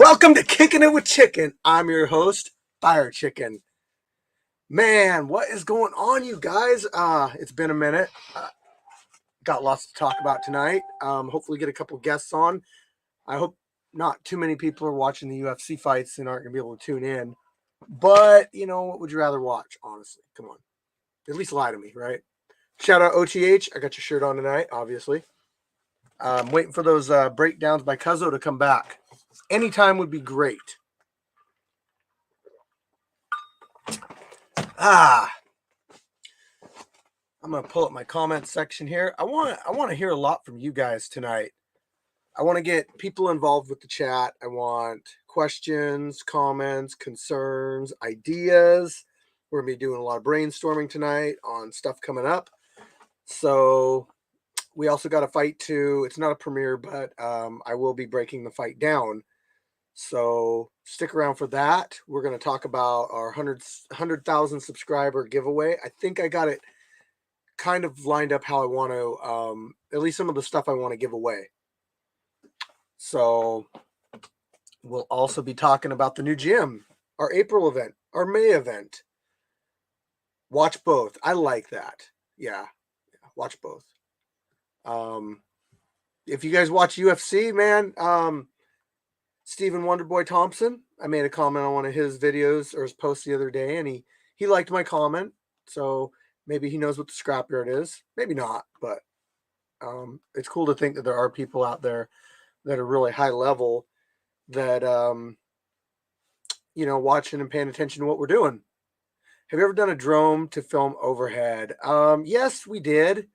Welcome to Kicking It with Chicken. I'm your host, Fire Chicken. Man, what is going on, you guys? It's been a minute. Got lots to talk about tonight. Hopefully get a couple guests on. I hope not too many people are watching the UFC fights and aren't going to be able to tune in. But, what would you rather watch, honestly? Come on. At least lie to me, right? Shout out OTH. I got your shirt on tonight, obviously. I'm waiting for those breakdowns by Cuzzo to come back. Anytime would be great. I'm gonna pull up my comment section here. I want to hear a lot from you guys tonight. I want to get people involved with the chat. I want questions, comments, concerns, ideas. We're gonna be doing a lot of brainstorming tonight on stuff coming up. So we also got a fight too. It's not a premiere, but I will be breaking the fight down. So stick around for that. We're going to talk about our 100,000 subscriber giveaway. I think I got it kind of lined up how I want to, at least some of the stuff I want to give away. So we'll also be talking about the new gym, our April event, our May event. Watch both. I like that. Yeah, watch both. If you guys watch UFC, man, Stephen Wonderboy Thompson, I made a comment on one of his videos or his posts the other day, and he liked my comment. So maybe he knows what the Scrapyard is. Maybe not, but it's cool to think that there are people out there that are really high level that, watching and paying attention to what we're doing. Have you ever done a drone to film overhead? Yes, we did.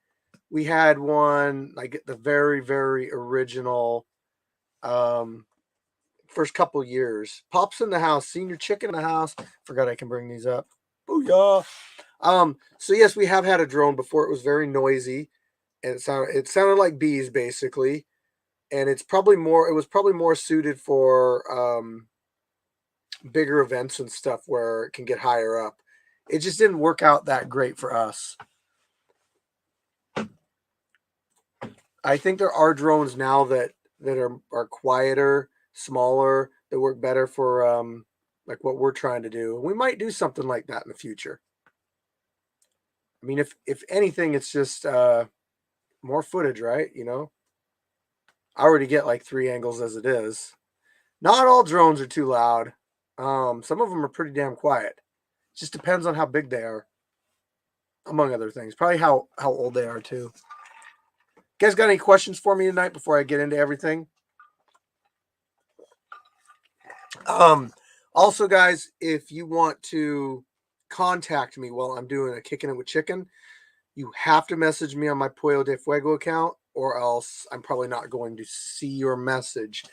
We had one like the very, very original, first couple years. Pops in the house, senior chicken in the house. Forgot I can bring these up. Booyah. So yes, we have had a drone before. It was very noisy, and it sounded like bees basically. And it was probably more suited for bigger events and stuff where it can get higher up. It just didn't work out that great for us. I think there are drones now that are quieter, smaller, that work better for like what we're trying to do. We might do something like that in the future. I mean, if anything, it's just more footage, right? I already get like 3 angles as it is. Not all drones are too loud. Some of them are pretty damn quiet. It just depends on how big they are, among other things. Probably how old they are too. You guys got any questions for me tonight before I get into everything? Also, guys, if you want to contact me while I'm doing a Kicking It with Chicken, you have to message me on my Poyo De Fuego account, or else I'm probably not going to see your message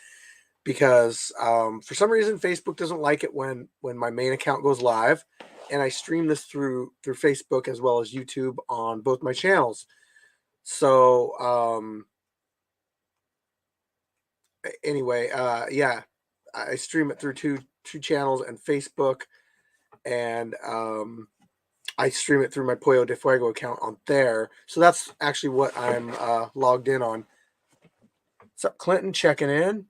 because for some reason Facebook doesn't like it when my main account goes live, and I stream this through Facebook as well as YouTube on both my channels. So anyway, yeah, I stream it through two channels and Facebook, and I stream it through my Poyo De Fuego account on there. So that's actually what I'm logged in on. What's up, Clinton? Checking in.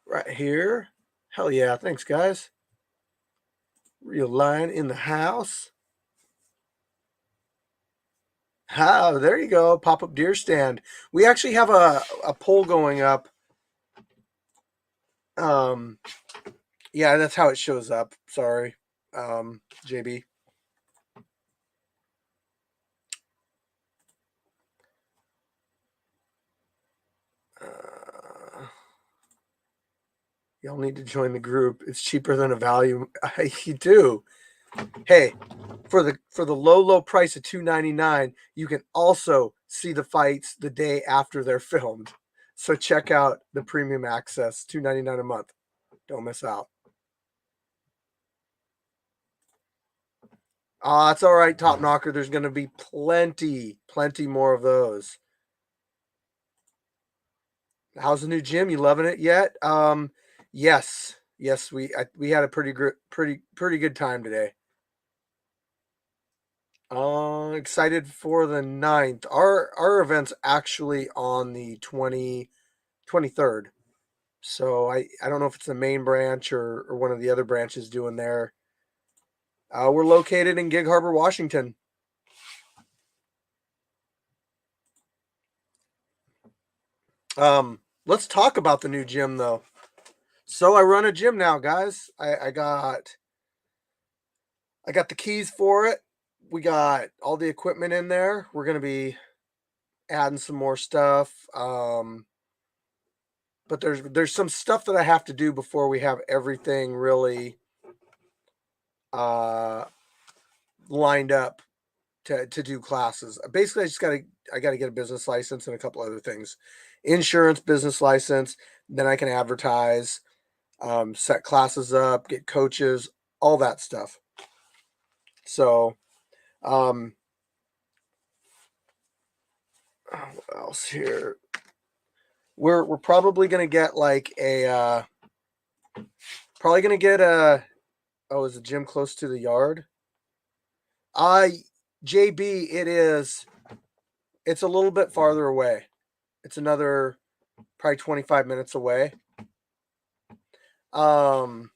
Right here. Hell yeah. Thanks, guys. Real Lion in the house. There you go. Pop-up deer stand. We actually have a poll going up. Yeah, that's how it shows up. Sorry, JB. Y'all need to join the group. It's cheaper than a value. You do. Hey, for the low price of $2.99, you can also see the fights the day after they're filmed. So check out the premium access, $2.99 a month. Don't miss out. It's all right, Top Knocker. There's going to be plenty more of those. How's the new gym? You loving it yet? Yes, we had a pretty good time today. Excited for the 9th. Our event's actually on the 23rd. So I don't know if it's the main branch or one of the other branches doing there. We're located in Gig Harbor, Washington. Let's talk about the new gym though. So I run a gym now, guys. I got the keys for it. We got all the equipment in there. We're gonna be adding some more stuff. But there's some stuff that I have to do before we have everything really lined up to do classes. Basically, I gotta get a business license and a couple other things. Insurance, business license, then I can advertise, set classes up, get coaches, all that stuff. So, what else here? We're probably gonna get like a oh, is the gym close to the yard? JB, it's a little bit farther away. It's another probably 25 minutes away. But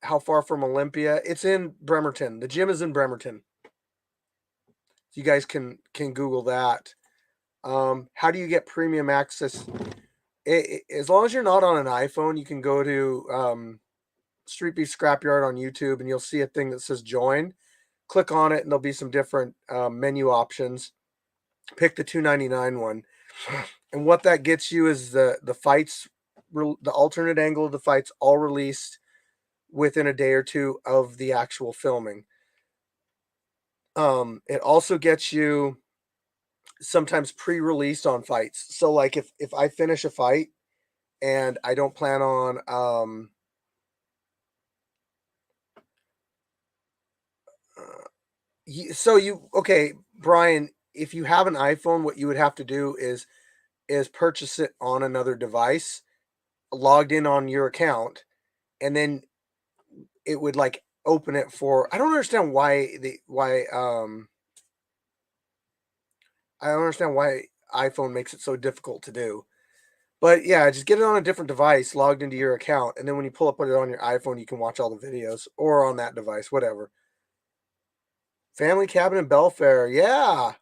how far from Olympia? It's in Bremerton. The gym is in Bremerton. You guys can Google that. How do you get premium access? As long as you're not on an iPhone, you can go to Street Beef Scrapyard on YouTube, and you'll see a thing that says join. Click on it, and there'll be some different menu options. Pick the $2.99 one, and what that gets you is the fights, the alternate angle of the fights, all released within a day or two of the actual filming. It also gets you sometimes pre-released on fights. So like if I finish a fight and I don't plan on okay, Brian, if you have an iPhone, what you would have to do is purchase it on another device, logged in on your account, and then it would like open it for. I don't understand why I don't understand why iPhone makes it so difficult to do. But yeah, just get it on a different device, logged into your account, and then when you pull up it on your iPhone, you can watch all the videos, or on that device, whatever. Family cabin in Belfair, yeah.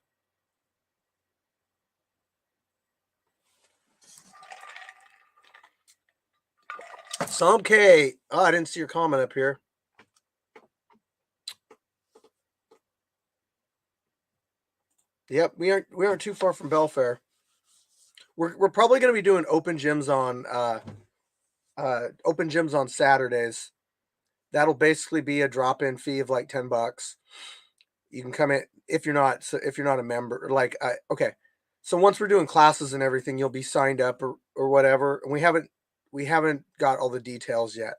Some K. Oh, I didn't see your comment up here. Yep, we aren't too far from Belfair. We're probably going to be doing open gyms on Saturdays. That'll basically be a drop-in fee of like $10. You can come in if you're not a member. Like, okay, so once we're doing classes and everything, you'll be signed up or whatever. And we haven't got all the details yet.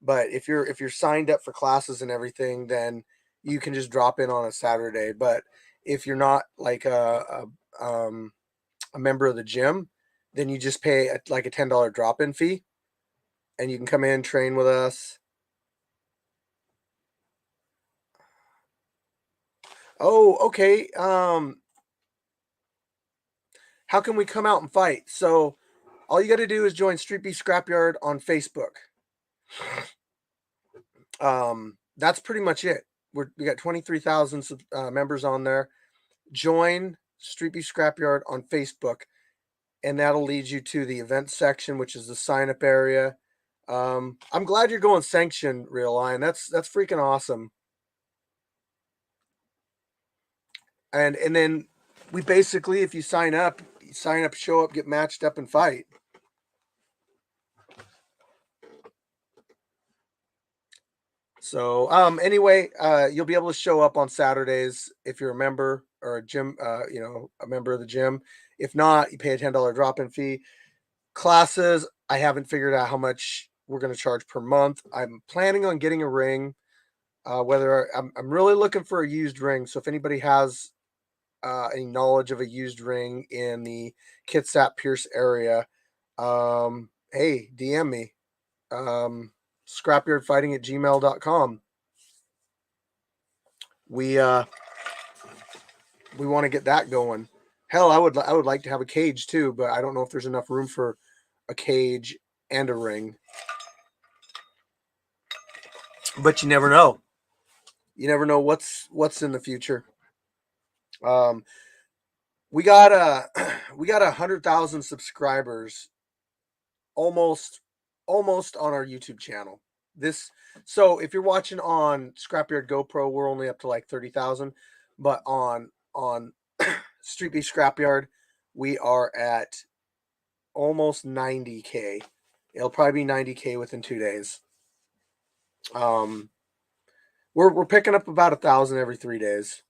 But if you're signed up for classes and everything, then you can just drop in on a Saturday. But if you're not like a member of the gym, then you just pay like a $10 drop-in fee, and you can come in, train with us. Oh, okay. How can we come out and fight? So all you got to do is join Street Beef Scrapyard on Facebook. That's pretty much it. We got 23,000 members on there. Join Street Beef Scrapyard on Facebook, and that'll lead you to the events section, which is the sign up area. I'm glad you're going sanctioned, Real Lion. That's freaking awesome. And then we basically, if you sign up, show up, get matched up, and fight. So anyway, you'll be able to show up on Saturdays if you're a member or a gym, a member of the gym. If not, you pay a $10 drop-in fee. Classes, I haven't figured out how much we're going to charge per month. I'm planning on getting a ring. Whether I'm really looking for a used ring. So if anybody has any knowledge of a used ring in the Kitsap Pierce area, hey, DM me. Scrapyardfighting@gmail.com. We want to get that going. Hell, I would like to have a cage too, but I don't know if there's enough room for a cage and a ring. But you never know. You never know what's in the future. We got we got 100,000 subscribers almost on our YouTube channel. So if you're watching on Scrapyard GoPro, we're only up to like 30,000, but on Street Beef Scrapyard, we are at almost 90K. It'll probably be 90K within 2 days. We're picking up about 1,000 every 3 days.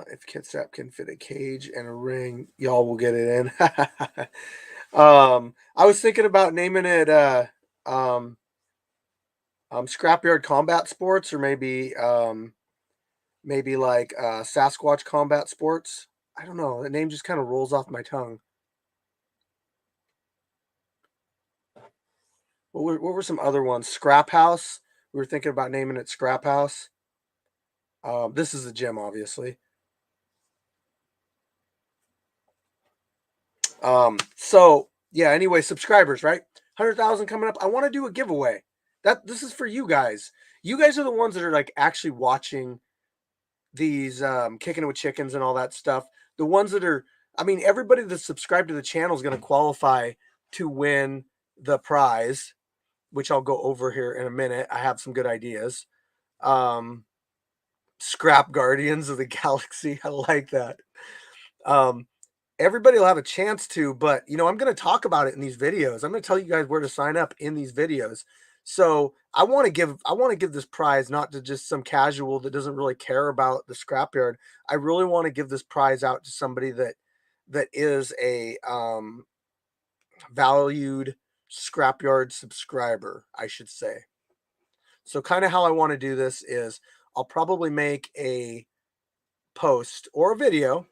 If Kitstrap can fit a cage and a ring, y'all will get it in. I was thinking about naming it Scrapyard Combat Sports, or maybe like Sasquatch Combat Sports. I don't know. The name just kind of rolls off my tongue. What were some other ones? Scrap House. We were thinking about naming it Scrap House. This is the gym, obviously. So yeah, anyway, subscribers, right? 100,000 coming up. I want to do a giveaway. This is for you guys. You guys are the ones that are like actually watching these Kicking It with Chickens and all that stuff. The ones that are, I mean, everybody that's subscribed to the channel is going to qualify to win the prize, which I'll go over here in a minute. I have some good ideas. Scrap Guardians of the Galaxy. I like that. Everybody will have a chance to, but I'm going to talk about it in these videos. I'm going to tell you guys where to sign up in these videos. So I want to give this prize not to just some casual that doesn't really care about the scrapyard. I really want to give this prize out to somebody that is a valued scrapyard subscriber, I should say. So kind of how I want to do this is I'll probably make a post or a video,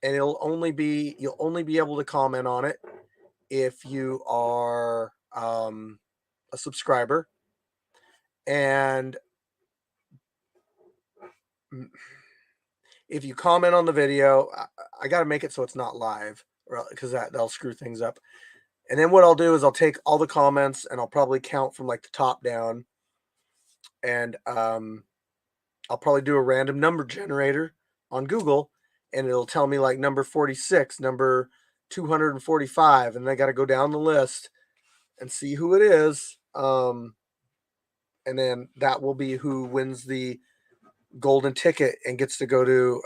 and you'll only be able to comment on it if you are a subscriber. And if you comment on the video, I got to make it so it's not live, because that'll screw things up. And then what I'll do is I'll take all the comments and I'll probably count from like the top down, and I'll probably do a random number generator on Google, and it'll tell me like number 46, number 245, and I got to go down the list and see who it is. And then that will be who wins the golden ticket and gets to go to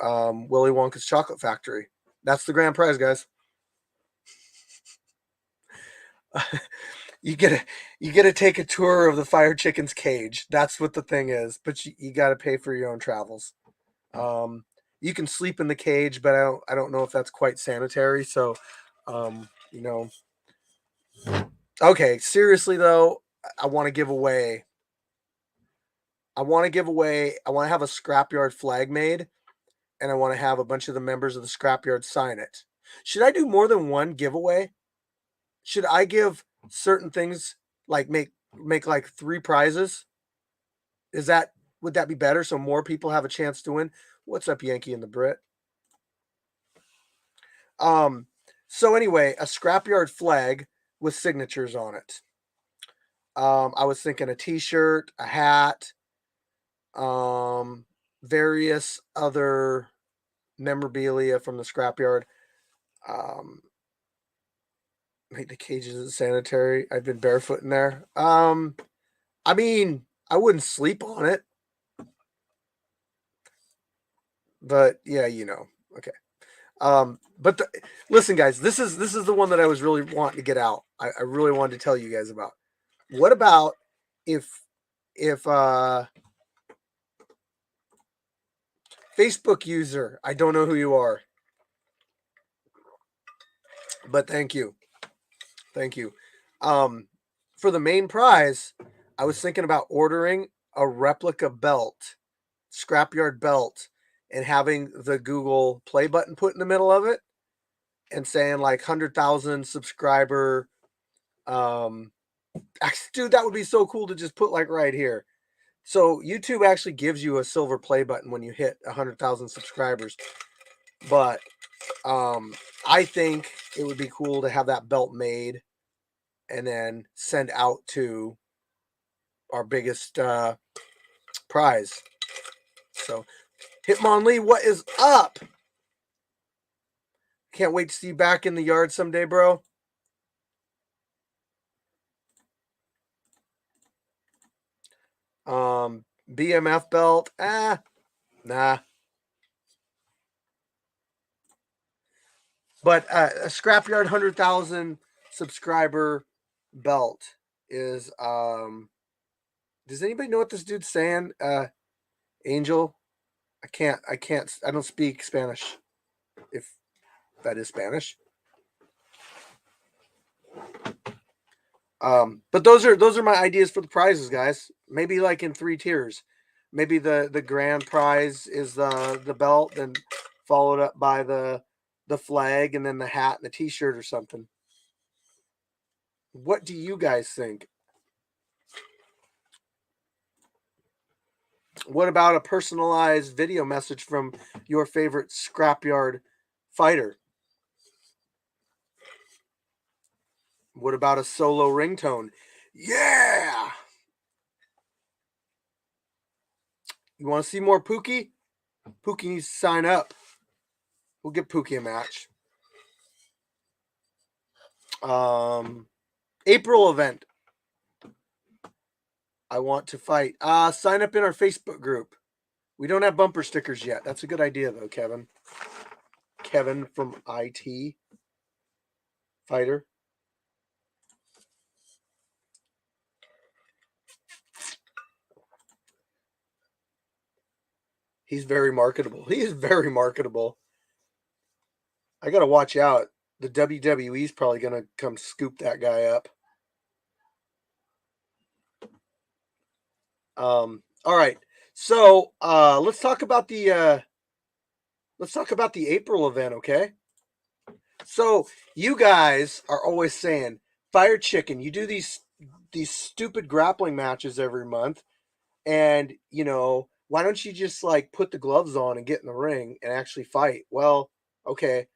Willy Wonka's Chocolate Factory. That's the grand prize, guys. You get to take a tour of the Fire Chicken's cage. That's what the thing is. But you got to pay for your own travels. You can sleep in the cage, but I don't know if that's quite sanitary. So, Okay, seriously though, I want to give away. I want to have a Scrapyard flag made, and I want to have a bunch of the members of the Scrapyard sign it. Should I do more than one giveaway? Should I give certain things, like make like 3 prizes? Would that be better so more people have a chance to win? What's up, Yankee and the Brit? So anyway, a Scrapyard flag with signatures on it. I was thinking a t-shirt, a hat, various other memorabilia from the scrapyard. Make the cages sanitary. I've been barefoot in there. I mean, I wouldn't sleep on it, but yeah, okay. But listen, guys, this is the one that I was really wanting to get out. I really wanted to tell you guys about. What about if Facebook user, I don't know who you are, but thank you. For the main prize, I was thinking about ordering a replica belt, Scrapyard belt, and having the Google Play button put in the middle of it, and saying like 100,000 subscriber. Dude, that would be so cool to just put like right here. So YouTube actually gives you a silver play button when you hit 100,000 subscribers. But I think it would be cool to have that belt made and then send out to our biggest prize. So, Hitmon Lee, what is up? Can't wait to see you back in the yard someday, bro. BMF belt, nah. But a Scrapyard 100,000 subscriber belt is does anybody know what this dude's saying? Angel? I don't speak Spanish. If that is Spanish. But those are my ideas for the prizes, guys. Maybe like in 3 tiers. Maybe the grand prize is the belt, then followed up by the flag, and then the hat and the t-shirt or something. What do you guys think? What about a personalized video message from your favorite Scrapyard fighter? What about a solo ringtone? Yeah! You want to see more Pookie? Pookie needs to sign up. We'll give Pookie a match. April event. I want to fight. Sign up in our Facebook group. We don't have bumper stickers yet. That's a good idea, though, Kevin. Kevin from IT. Fighter. He's very marketable. He is very marketable. I got to watch out. The WWE's probably going to come scoop that guy up. All right. So let's talk about the April event, okay? So you guys are always saying, Fire Chicken, you do these stupid grappling matches every month, and you know, why don't you just like put the gloves on and get in the ring and actually fight? Well, okay.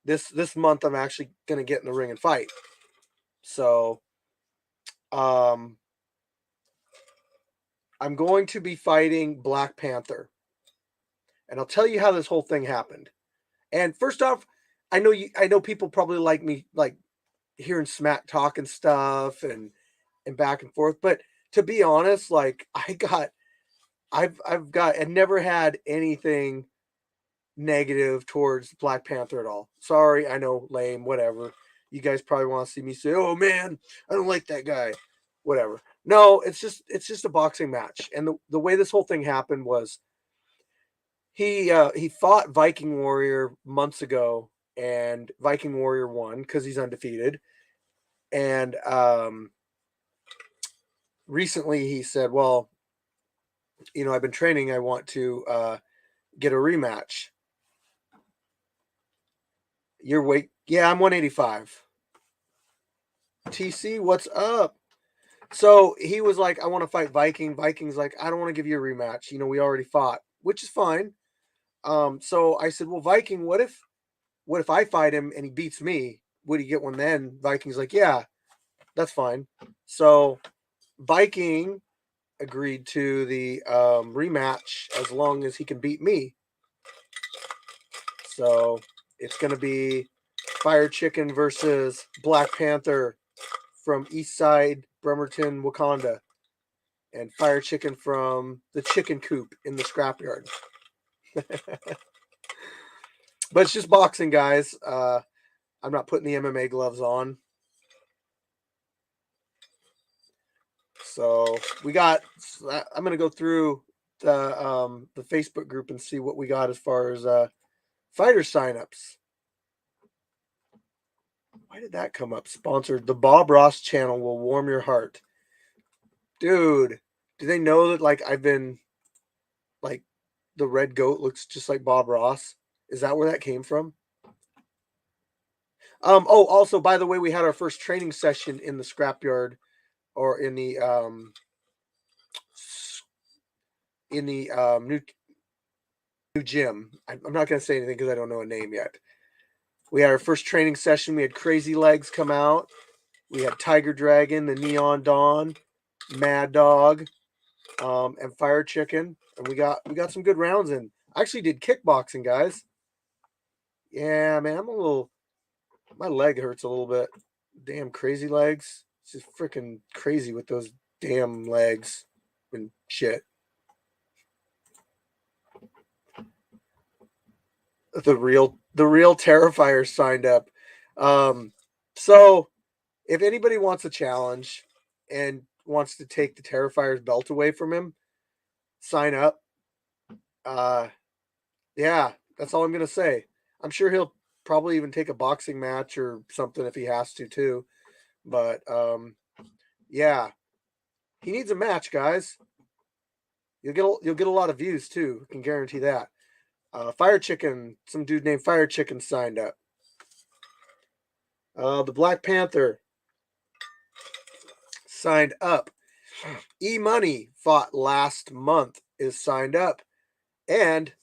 This month I'm actually gonna get in the ring and fight. So I'm going to be fighting Black Panther. And I'll tell you how this whole thing happened. And first off, I know people probably like me like hearing smack talk and stuff and back and forth, but to be honest, like I've never had anything negative towards Black Panther at all. Sorry, I know, lame, whatever. You guys probably want to see me say, "Oh man, I don't like that guy." Whatever. No, it's just a boxing match. And the way this whole thing happened was he fought Viking Warrior months ago, and Viking Warrior won because he's undefeated. And recently he said, "Well, you know, I've been training. I want to get a rematch." Your weight? Yeah, I'm 185. TC, what's up? So he was like, "I want to fight Viking." Viking's like, "I don't want to give you a rematch. You know, we already fought," which is fine. So I said, "Well, Viking, what if I fight him and he beats me? Would he get one then?" Viking's like, "Yeah, that's fine." So Viking agreed to the rematch as long as he can beat me. So it's going to be Fire Chicken versus Black Panther from East Side, Bremerton, Wakanda, and Fire Chicken from the chicken coop in the scrapyard. But it's just boxing, guys. I'm not putting the MMA gloves on. So we got. I'm gonna go through the Facebook group and see what we got as far as fighter signups. Why did that come up? Sponsored. The Bob Ross channel will warm your heart, dude. Do they know that like I've been like the red goat looks just like Bob Ross? Is that where that came from? Oh, also, by the way, we had our first training session in the scrapyard or in the in the new gym. I'm not going to say anything because I don't know a name yet. We had our first training session. We had Crazy Legs come out. We had Tiger Dragon, the Neon Dawn, Mad Dog, and Fire Chicken, and we got some good rounds in. I actually did kickboxing, guys. Yeah, man, my leg hurts a little bit. Damn Crazy Legs. It's just freaking crazy with those damn legs and shit. The real Terrifier signed up. So if anybody wants a challenge and wants to take the Terrifier's belt away from him, sign up. Yeah, that's all I'm gonna say. I'm sure he'll probably even take a boxing match or something if he has to too. But yeah, he needs a match, guys. You'll get a lot of views too. I can guarantee that. Fire Chicken, some dude named Fire Chicken signed up. The Black Panther signed up. E Money fought last month is signed up, and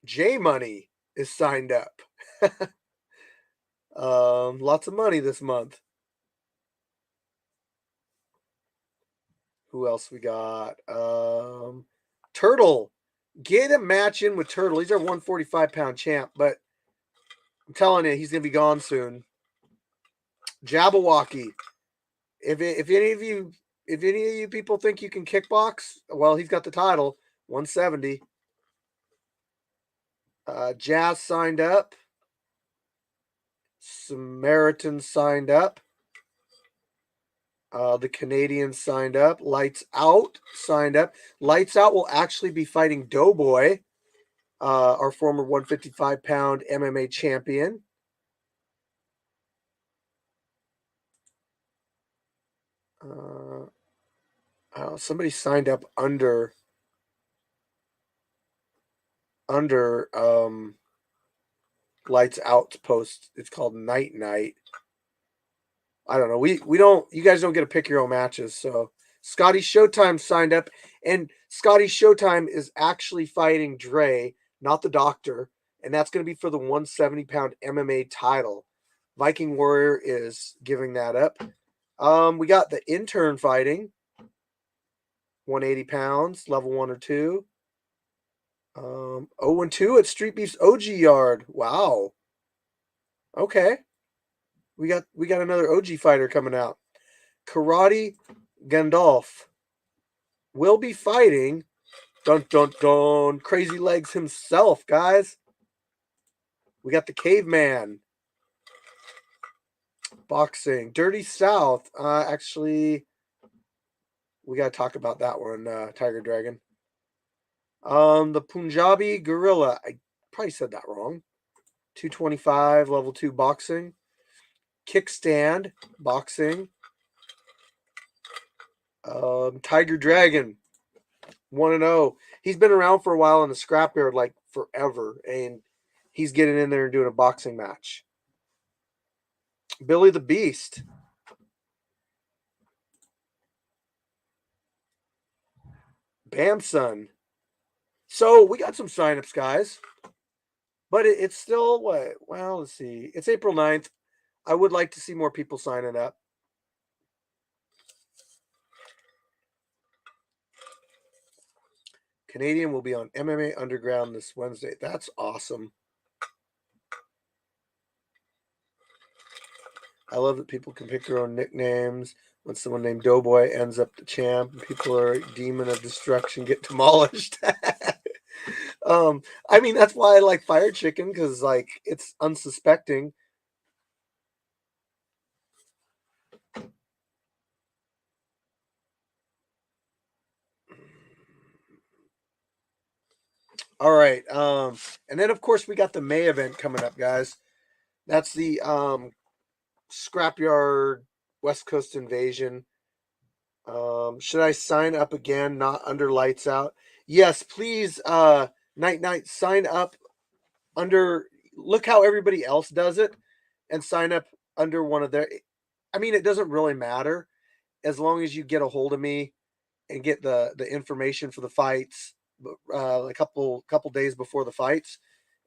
J Money is signed up. Lots of money this month. Who else we got? Turtle. Get a match in with Turtle. He's our 145-pound champ, but I'm telling you, he's gonna be gone soon. Jabberwocky. If any of you people think you can kickbox, well, he's got the title, 170. Jazz signed up. Samaritan signed up. The Canadians signed up. Lights Out signed up. Lights Out will actually be fighting Doughboy, our former 155-pound MMA champion. Somebody signed up under Lights Out's post. It's called Night Night. I don't know. We don't. You guys don't get to pick your own matches. So Scotty Showtime signed up, and Scotty Showtime is actually fighting Dre, not the Doctor, and that's going to be for the 170-pound MMA title. Viking Warrior is giving that up. We got the Intern fighting, 180 pounds, level 1 or 2. 0-2 at Street Beef's OG Yard. Wow. Okay. We got another OG fighter coming out. Karate Gandalf will be fighting Crazy Legs himself, guys. We got the Caveman. Boxing. Dirty South. Actually, we got to talk about that one, Tiger Dragon. The Punjabi Gorilla. I probably said that wrong. 225, level 2 boxing. Kickstand, boxing. Tiger Dragon, 1-0. He's been around for a while in the Scrapyard, like forever, and he's getting in there and doing a boxing match. Billy the Beast. Bamson. So we got some signups, guys. But it's still what? Well, let's see. It's April 9th. I would like to see more people signing up. Canadian will be on MMA Underground this Wednesday. That's awesome. I love that people can pick their own nicknames. When someone named Doughboy ends up the champ, and people are demon of destruction get demolished. I mean, that's why I like Fire Chicken, because like it's unsuspecting. All right. And then of course we got the May event coming up, guys. That's the Scrapyard West Coast Invasion. Should I sign up again, not under Lights Out? Yes, please, Night sign up under, look how everybody else does it, and sign up under one of their, I mean, it doesn't really matter as long as you get a hold of me and get the information for the fights. a couple days before the fights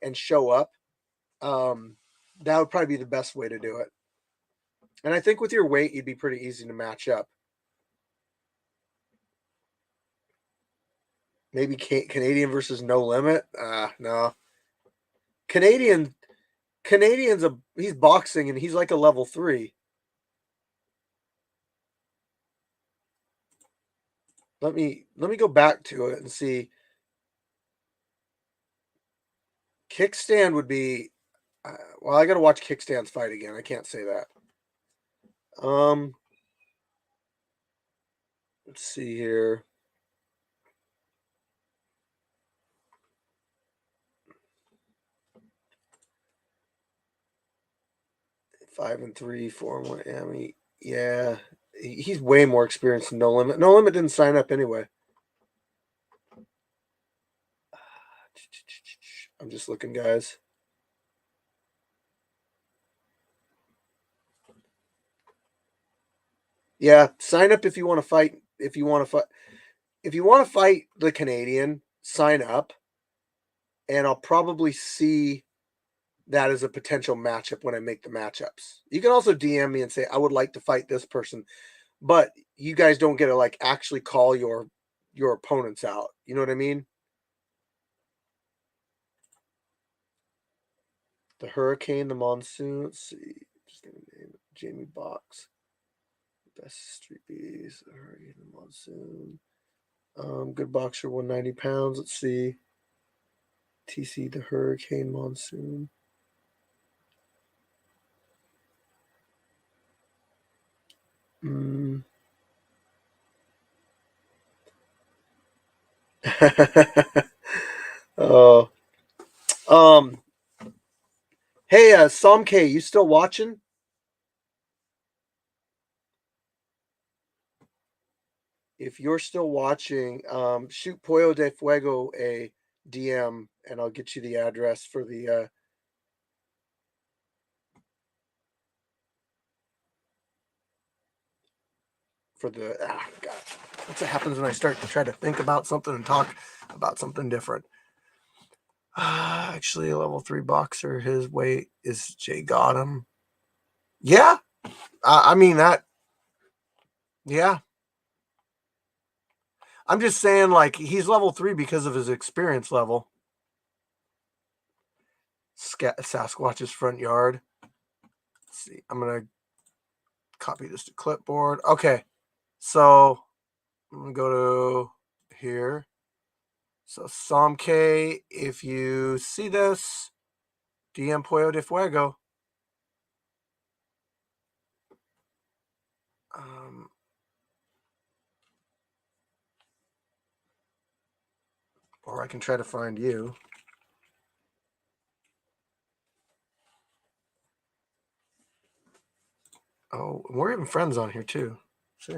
and show up. That would probably be the best way to do it. And I think with your weight, you'd be pretty easy to match up. Maybe Canadian versus No Limit. No. Canadian's he's boxing and he's like a level 3. Let me go back to it and see. Kickstand would be well, I got to watch Kickstand's fight again. I can't say that. Let's see here. Five and 3, 4-1. I mean, yeah, he's way more experienced than No Limit. No Limit didn't sign up anyway. I'm just looking, guys. Yeah, sign up if you want to fight. If you want to fight the Canadian, sign up, and I'll probably see that as a potential matchup when I make the matchups. You can also DM me and say I would like to fight this person, but you guys don't get to like actually call your opponents out. You know what I mean? The Hurricane, the Monsoon. Let's see. Just gonna name it. Jamie Box. Best Street Bees. The Hurricane, the Monsoon. Good boxer, 190 pounds. Let's see. TC, the Hurricane, Monsoon. Oh. Hey, Som K, you still watching? If you're still watching, shoot Poyo De Fuego a DM, and I'll get you the address for the. God, that's what happens when I start to try to think about something and talk about something different. Actually, a level 3 boxer. His weight is Jay Gotham. Yeah, I mean that. Yeah, I'm just saying, like, he's level 3 because of his experience level. Sasquatch's front yard. Let's see. I'm gonna copy this to clipboard. Okay, so I'm gonna go to here. So Som K, if you see this, DM Poyo De Fuego. Or I can try to find you. Oh, we're even friends on here too. See?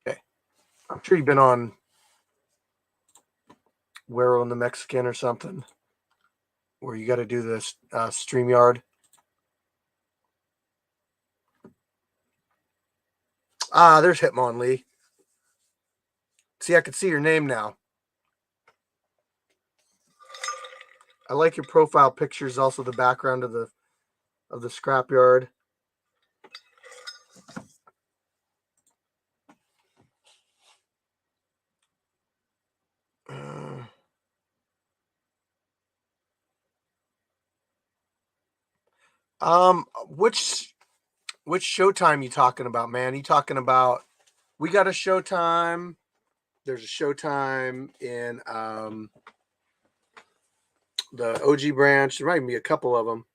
Okay. I'm sure you've been on Wero and the Mexican or something, where you got to do this StreamYard. There's Hitmonlee. See, I can see your name now. I like your profile pictures, also the background of the scrapyard. Which Showtime you talking about, man? You talking about? We got a Showtime. There's a Showtime in the OG branch. There might be a couple of them.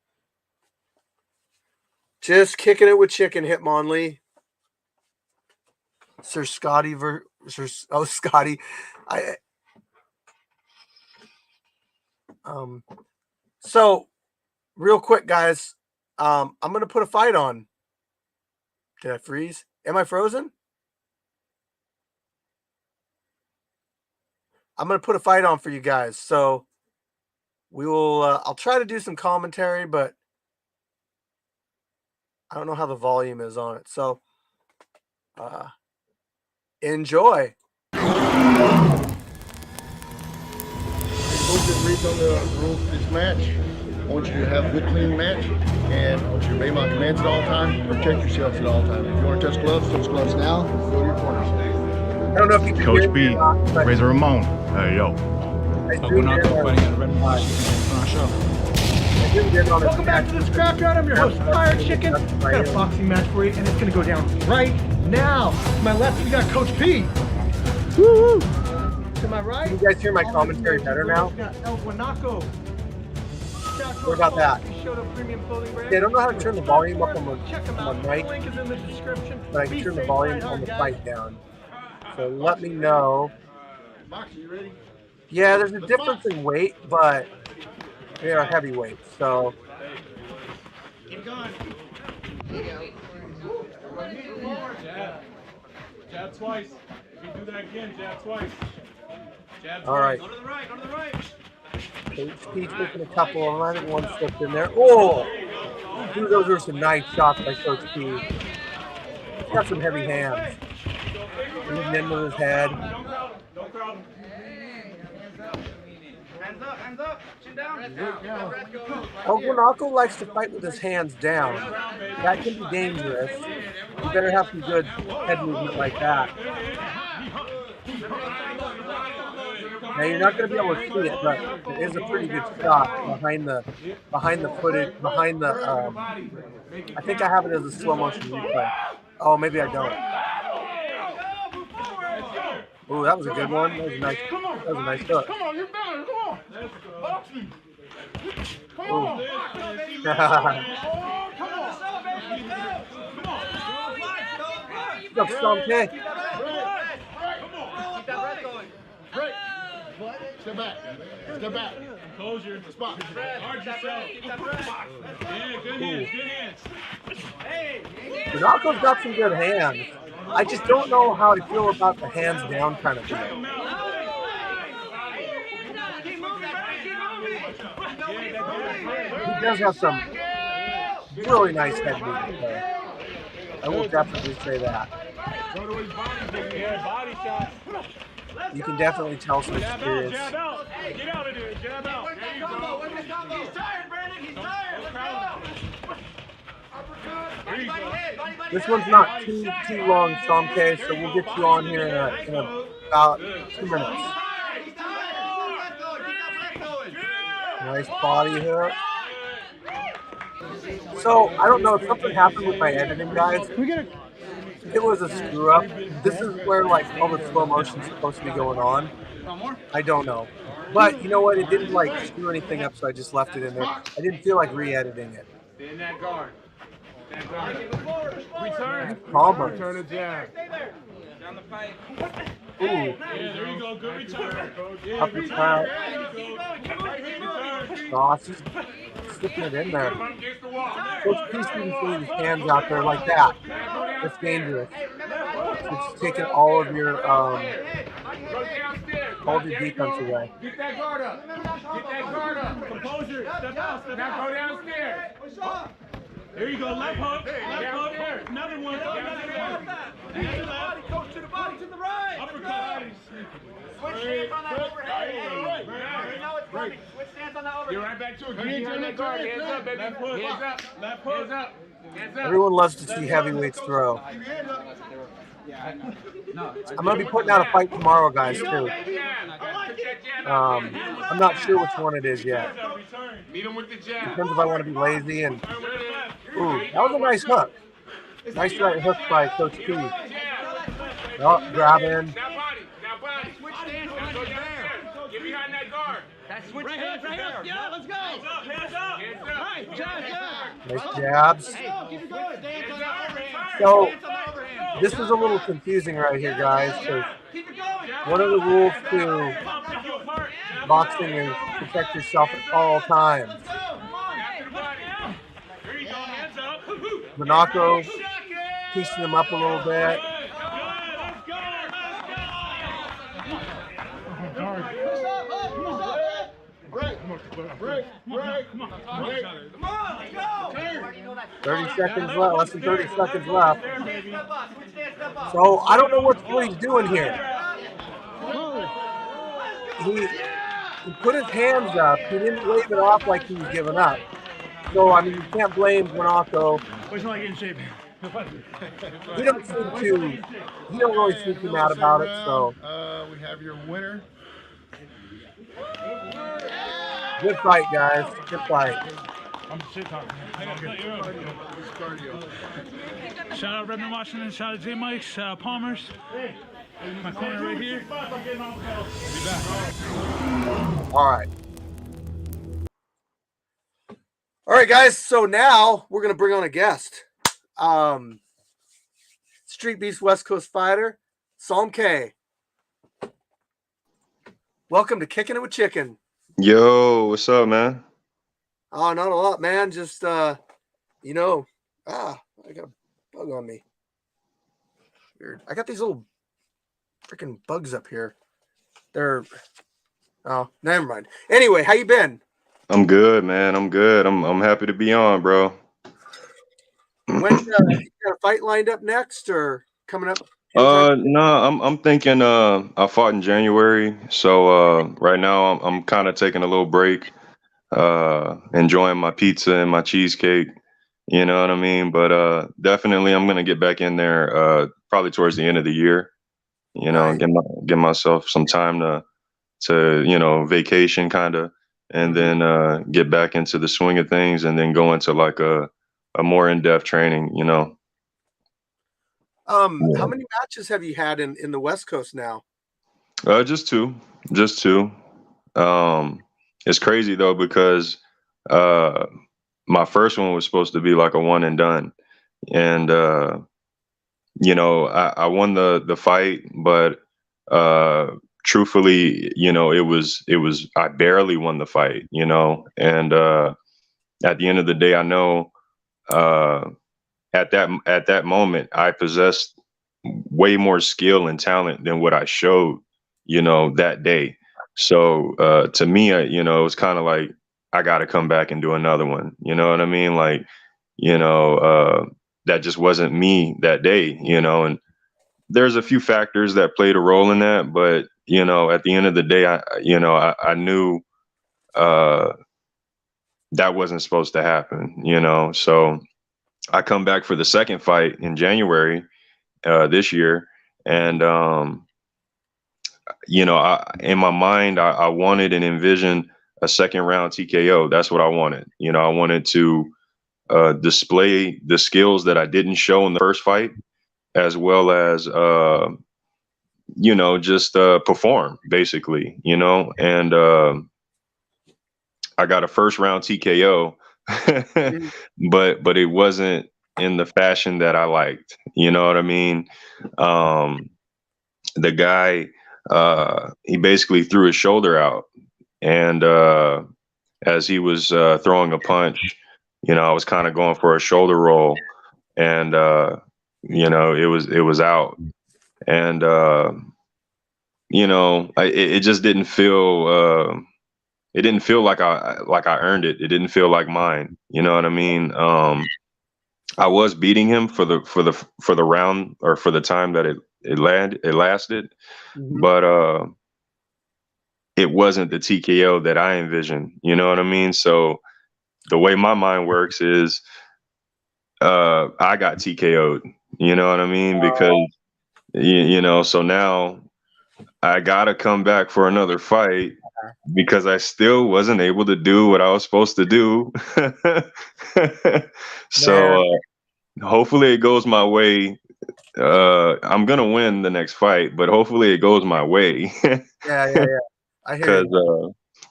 Just kicking it with chicken, Hitmonlee. Sir Scotty Scotty. So real quick, guys. I'm gonna put a fight on. Did I freeze? Am I frozen? I'm gonna put a fight on for you guys. So we will. I'll try to do some commentary, but I don't know how the volume is on it. So enjoy. Reads on the rules for this match. I want you to have a good, clean match, and I want you to obey my commands at all times. Protect yourselves at all times. If you want to touch gloves now. Go to your corners. I don't know if you can Coach B, Razor Ramon. Hey, yo. Fighting at Red Bull on our show. Welcome back to the Scrapyard. I'm your host, Fire Chicken. I've got a boxing match for you, and it's going to go down right now. To my left, we got Coach P. Woo! To my right, can you guys hear my commentary better now? What about that? Yeah, I don't know how to turn the volume up on the mic, but I can turn the volume on the fight down. So let me know. Yeah, there's a difference in weight, but they are heavyweights, so. Keep going. Jab twice. If you do that again, jab twice. Jab twice. All right. Go to the right, go to the right. He's taking a couple, and I think one slipped in there. Oh! Dude, those are some nice shots by Coach P. He's got some heavy hands. Leading into his head. Don't crowd him. Hands up, chin down. Guanaco likes to fight with his hands down. That can be dangerous. You better have some good head movement like that. Now you're not going to be able to see it, but it is a pretty good shot behind the footage, behind the. I think I have it as a slow motion replay. Oh, maybe I don't. Oh, that was a good one. That was a nice. That was a nice hook. Come on, you're better. Come on. Box me. Come on. What's up, Stomp? Step back. Step back. Composure. Spot. Guard yourself. Yeah, good hands, good hands. Guanaco's got some good hands. I just don't know how I feel about the hands down kind of thing. He does have some really nice head movement there. I will definitely say that. You can definitely tell some experience. Jab out. Get out of there. Jab out. There you go. He's tired, Brandon. He's tired. There you go. This one's not too long, Somke, so we'll get you on here in about 2 minutes. Nice body hook. So, I don't know if something happened with my editing, guys. It was a screw up. This is where like all the slow motion's supposed to be going on. I don't know. But you know what? It didn't like screw anything up, so I just left it in there. I didn't feel like re-editing it. Stay in that guard. Return. Palmer. Return a jab. Down the pipe. Ooh. Yeah, there you go. Good return. Yeah, Up his crowd. Gosh, he's sticking it in there. Coach P didn't see his hands out there like that. It's dangerous. It's taking all of your defense away. Get that guard up. Get that guard up. Composure. Step out. Now go downstairs. There you go. Left hook. Left hook. Another one. Coach to the body. To the right. Uppercut. Switch stance on that overhead. You know it's coming. Switch stance on that overhead. You're right back to it. Get behind that guard. Hands up, baby. Left foot. Hands up. Left foot. Hands up. Hands up. Everyone loves to see heavyweights throw. I'm going to be putting out a fight tomorrow, guys, too. I'm not sure which one it is yet. Depends if I want to be lazy and... Ooh, that was a nice hook. Nice right hook by Coach P. Oh, grabbing. Now body. Switch stance. Now go downstairs. Get behind that guard. That's switch stance. Right here. Yeah, let's go. Hands up. Hands up. Right, nice jabs. So, this is a little confusing right here, guys, because one of the rules to boxing is protect yourself at all times. Guanaco piecing him up a little bit. Break. 30 seconds left, less than 30 seconds left. So I don't know what he's doing here. he put his hands up. He didn't wave it off like he was giving up. So I mean, you can't blame Guanaco. Where's my in shape? He don't really seem too mad about it. So we have your winner. good fight, guys. Good fight. I'm shit talking. Shout out Redmond, Washington. Shout out J Mike. Shout out Palmer's. My corner right here. I'll be back. All right, guys. So now we're gonna bring on a guest. Street Beast West Coast fighter, Psalm K. Welcome to Kicking It with Chicken. Yo, what's up, man? Oh, not a lot, man. Just I got a bug on me. Weird. I got these little freaking bugs up here. They're never mind. Anyway, how you been? I'm good, man. I'm good. I'm happy to be on, bro. When you got a fight lined up next or coming up? No, I'm thinking I fought in January, so right now I'm kind of taking a little break, enjoying my pizza and my cheesecake, you know what I mean? But definitely I'm gonna get back in there probably towards the end of the year, you know, Nice. give myself some time to vacation kind of, and then get back into the swing of things, and then go into like a more in-depth training, you know. How many matches have you had in the West Coast now? Just two. It's crazy though because my first one was supposed to be like a one and done, and I won the fight, but truthfully, it was I barely won the fight, and at the end of the day, I know at that moment I possessed way more skill and talent than what I showed, that day. So to me, it was kind of like I got to come back and do another one. You know what I mean? Like, that just wasn't me that day, and there's a few factors that played a role in that, but at the end of the day, I knew that wasn't supposed to happen, so I come back for the second fight in January this year, and in my mind, I wanted and envisioned a second round TKO. That's what I wanted. I wanted to display the skills that I didn't show in the first fight, as well as just perform basically. And I got a first round TKO, but it wasn't in the fashion that I liked. You know what I mean? The guy, he basically threw his shoulder out, and as he was throwing a punch, I was kind of going for a shoulder roll, and it was out, and it just didn't feel. It didn't feel like I earned it. It didn't feel like mine. You know what I mean? I was beating him for the round, or for the time that it lasted, but it wasn't the TKO that I envisioned. You know what I mean? So the way my mind works is I got TKO'd. You know what I mean? Because so now I gotta come back for another fight because I still wasn't able to do what I was supposed to do. So hopefully it goes my way. I'm gonna win the next fight, but hopefully it goes my way. Yeah. I hear Because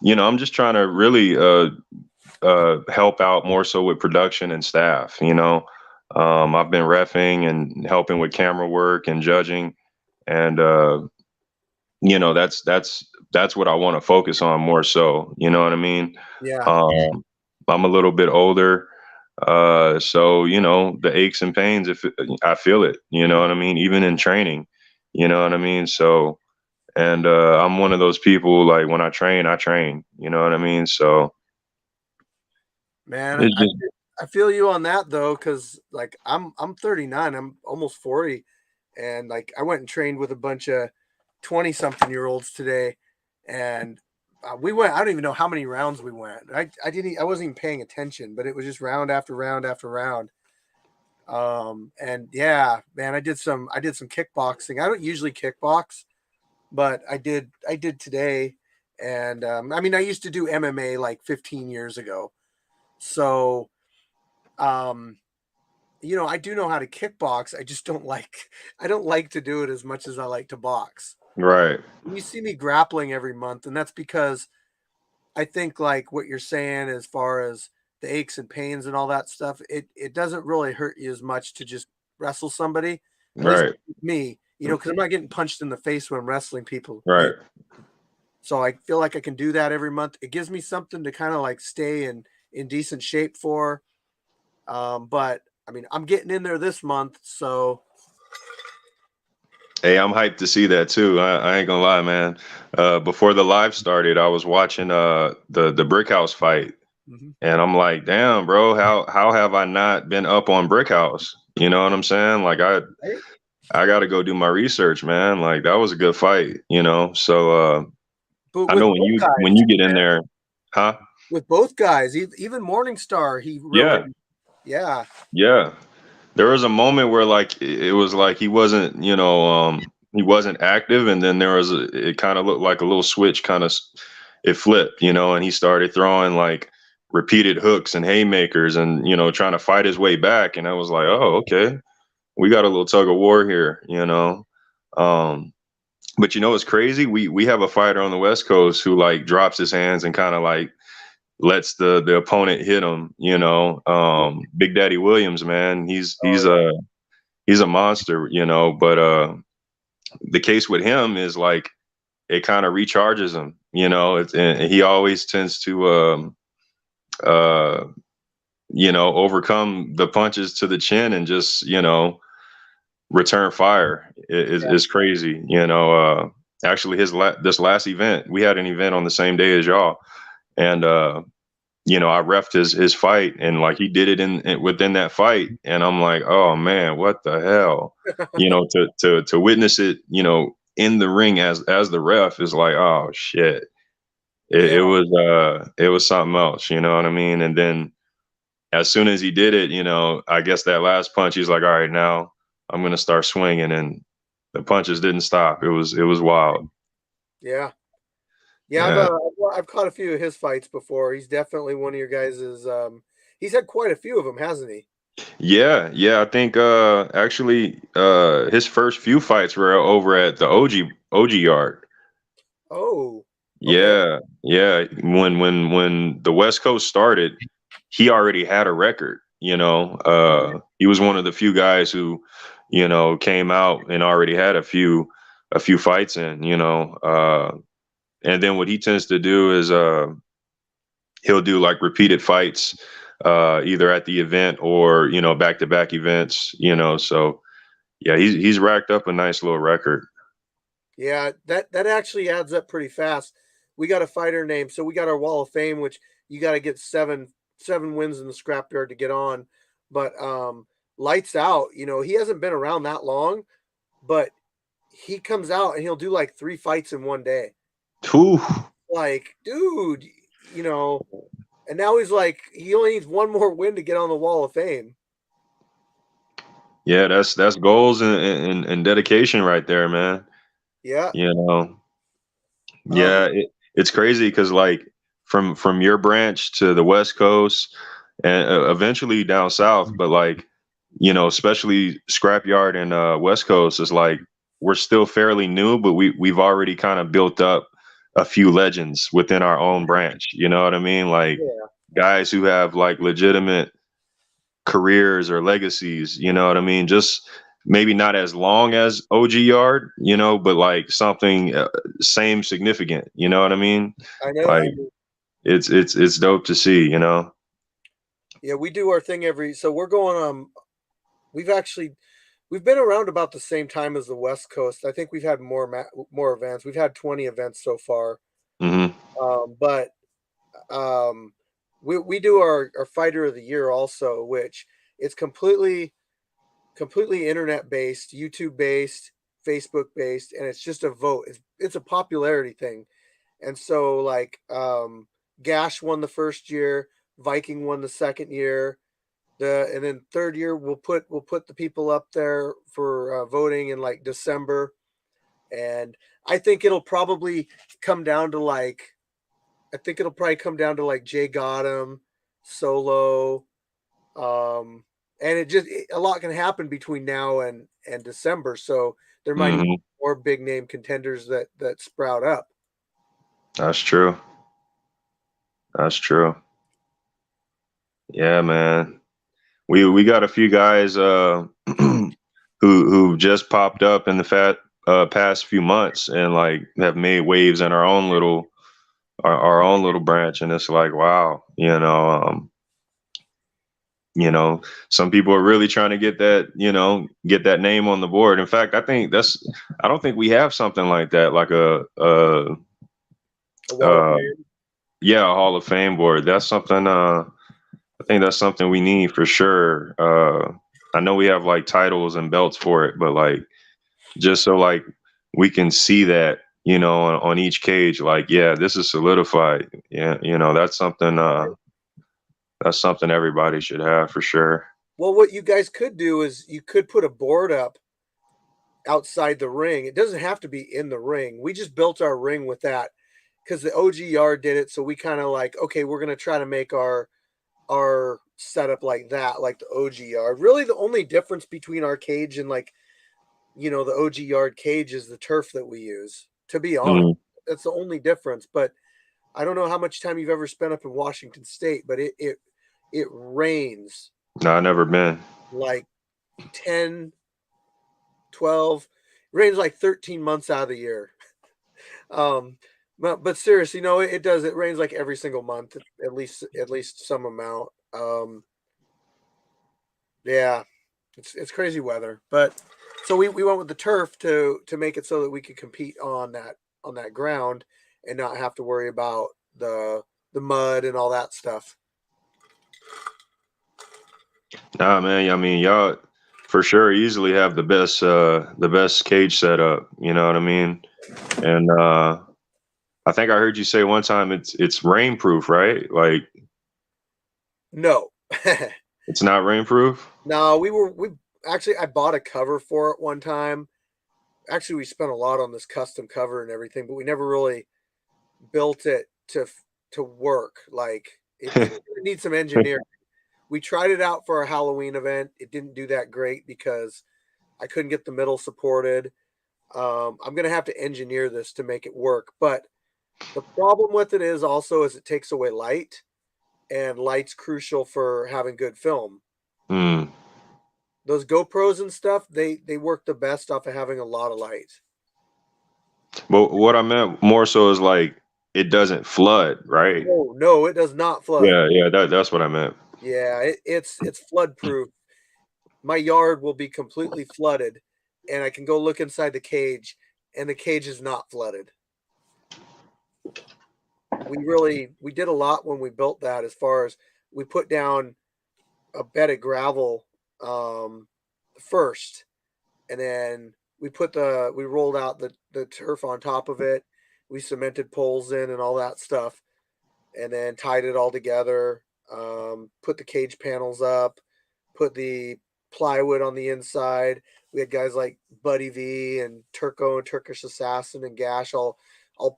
I'm just trying to really help out more so with production and staff. I've been reffing and helping with camera work and judging, and that's what I want to focus on more so. You know what I mean? Yeah. I'm a little bit older, so the aches and pains, if I feel it, you know what I mean, even in training, you know what I mean. So, and I'm one of those people, like, when I train, you know what I mean. So, man, I feel you on that though, because like I'm 39, I'm almost 40, and like I went and trained with a bunch of 20-something-year-olds today, and we went. I don't even know how many rounds we went. I wasn't even paying attention, but it was just round after round after round. And yeah, man, I did some kickboxing. I don't usually kickbox, but I did today. And I mean, I used to do MMA like 15 years ago. So, you know, I do know how to kickbox. I just I don't like to do it as much as I like to box. Right. You see me grappling every month, and that's because I think like what you're saying as far as the aches and pains and all that stuff, it doesn't really hurt you as much to just wrestle somebody. At least Right. me, you know, because I'm not getting punched in the face when I'm wrestling people. Right. So I feel like I can do that every month. It gives me something to kind of like stay in decent shape for. But I mean, I'm getting in there this month, so Hey, I'm hyped to see that too. I ain't gonna lie, man. Before the live started, I was watching the Brick House fight, mhm. and I'm like, damn, bro, how have I not been up on Brick House? You know what I'm saying? Like Right? I got to go do my research, man. Like that was a good fight, you know. So But I with know both when guys, you get in there, huh? with both guys, even Morningstar, he really, Yeah, yeah, yeah. There was a moment where like it was like he wasn't, he wasn't active, and then it kind of looked like a little switch, it flipped, and he started throwing like repeated hooks and haymakers, and trying to fight his way back, and I was like, oh, okay, we got a little tug of war here, um, but it's crazy. We have a fighter on the West Coast who like drops his hands and kind of like lets the opponent hit him. Big Daddy Williams, man, oh yeah, he's a monster. But the case with him is like it kind of recharges him. And he always tends to uh, overcome the punches to the chin and just return fire. Is crazy. Actually, this last event, we had an event on the same day as y'all, and I refed his fight, and like he did it within that fight, and I'm like, oh man, what the hell? To witness it, in the ring as the ref is like, oh shit. yeah, It was something else, you know what I mean? And then as soon as he did it, I guess that last punch, he's like, all right, now I'm gonna start swinging, and the punches didn't stop. It was wild. yeah. Yeah, Yeah. I've caught a few of his fights before. He's definitely one of your guys's. He's had quite a few of them, hasn't he? Yeah, yeah. I think actually his first few fights were over at the OG yard. Oh, okay. Yeah, yeah. When the West Coast started, he already had a record. He was one of the few guys who, came out and already had a few fights in. And then what he tends to do is he'll do like repeated fights either at the event or back to back events. So yeah, he's racked up a nice little record. Yeah, that actually adds up pretty fast. We got a fighter name, so we got our Wall of Fame, which you got to get seven wins in the scrapyard to get on. But lights out, he hasn't been around that long, but he comes out and he'll do like 3 fights in one day. Whew. Like, dude, and now he's like, he only needs one more win to get on the Wall of Fame. Yeah, that's goals and dedication right there, man. Yeah. You know, Um, yeah, it's crazy because like from your branch to the West Coast and eventually down south, but like especially Scrapyard and West Coast is like we're still fairly new, but we've already kind of built up a few legends within our own branch. You know what I mean? Like yeah. guys who have like legitimate careers or legacies. You know what I mean? Just maybe not as long as OG Yard, but like something same significant. You know what I mean? I know Like you do. it's dope to see. Yeah, we do our thing so we're going we've actually we've been around about the same time as the West Coast. I think we've had more events. We've had 20 events so far. Hmm. But um we do our fighter of the year also, which it's completely internet based, YouTube based, Facebook based, and it's just a vote. It's a popularity thing. And so like Gash won the first year, Viking won the second year. And then third year we'll put the people up there for voting in like December. And I think it'll probably come down to like Jay Gotham, Solo, and a lot can happen between now and December. So there might Mhm. be more big name contenders that sprout up. That's true. That's true. Yeah, man. We got a few guys who just popped up in the past few months and like have made waves in our own little branch, and it's like, wow, some people are really trying to get that name on the board. In fact, I don't think we have something like that, like a Wall of Fame. yeah, a Hall of Fame board. That's something I think that's something we need for sure. I know we have like titles and belts for it, but like just so like we can see that, on each cage, like, yeah, this is solidified. Yeah, that's something everybody should have for sure. Well, what you guys could do is you could put a board up outside the ring. It doesn't have to be in the ring. We just built our ring with that because the OG yard did it. So we kind of like, okay, we're going to try to make our setup like that, like the OG yard. Really the only difference between our cage and like, the OG yard cage is the turf that we use, to be honest. Mhm. That's the only difference. But I don't know how much time you've ever spent up in Washington State, but it rains No, I've never been. like 10, 12, rains like 13 months out of the year. But seriously, no, it does. It rains like every single month, at least some amount. Yeah, it's crazy weather. But so we went with the turf to make it so that we could compete on that ground and not have to worry about the mud and all that stuff. Nah, man. I mean, y'all for sure easily have the best cage setup. You know what I mean? And I think I heard you say one time it's rainproof, right? Like No. it's not rainproof. No, we actually I bought a cover for it one time. Actually, we spent a lot on this custom cover and everything, but we never really built it to work. Like it needs some engineering. We tried it out for a Halloween event. It didn't do that great because I couldn't get the middle supported. I'm gonna have to engineer this to make it work. But the problem with it is it takes away light, and light's crucial for having good film. Mm. Those GoPros and stuff, they work the best off of having a lot of light. But what I meant more so is like it doesn't flood, right? No, it does not flood. Yeah, that's what I meant. Yeah, it's flood proof. My yard will be completely flooded, and I can go look inside the cage, and the cage is not flooded. We did a lot when we built that, as far as we put down a bed of gravel first, and then we rolled out the turf on top of it. We cemented poles in and all that stuff, and then tied it all together. Put the cage panels up, put the plywood on the inside. We had guys like Buddy V and Turco and Turkish Assassin and Gash all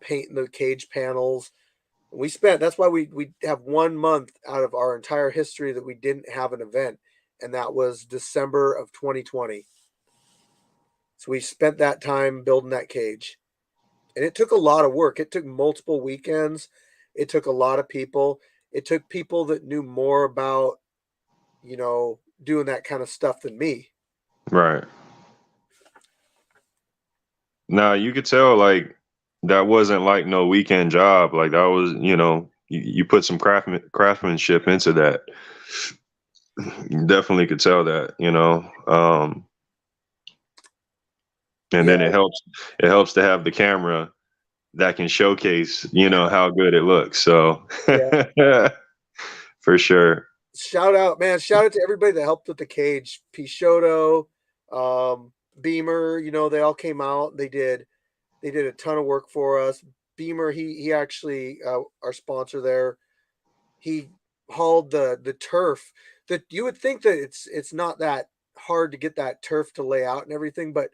painting the cage panels. That's why we have 1 month out of our entire history that we didn't have an event, and that was December of 2020. So we spent that time building that cage, and it took a lot of work. It took multiple weekends. It took a lot of people. It took people that knew more about, doing that kind of stuff than me. Right. Now you could tell like that wasn't like no weekend job. Like that was, you put some craftsmanship into that. You definitely could tell that, and then Yeah. it helps to have the camera that can showcase, how good it looks. So Yeah. for sure. Shout out to everybody that helped with the cage. Pishoto, Beamer, they all came out. They did a ton of work for us. Beamer, he actually our sponsor there. He hauled the turf that you would think that it's not that hard to get that turf to lay out and everything, but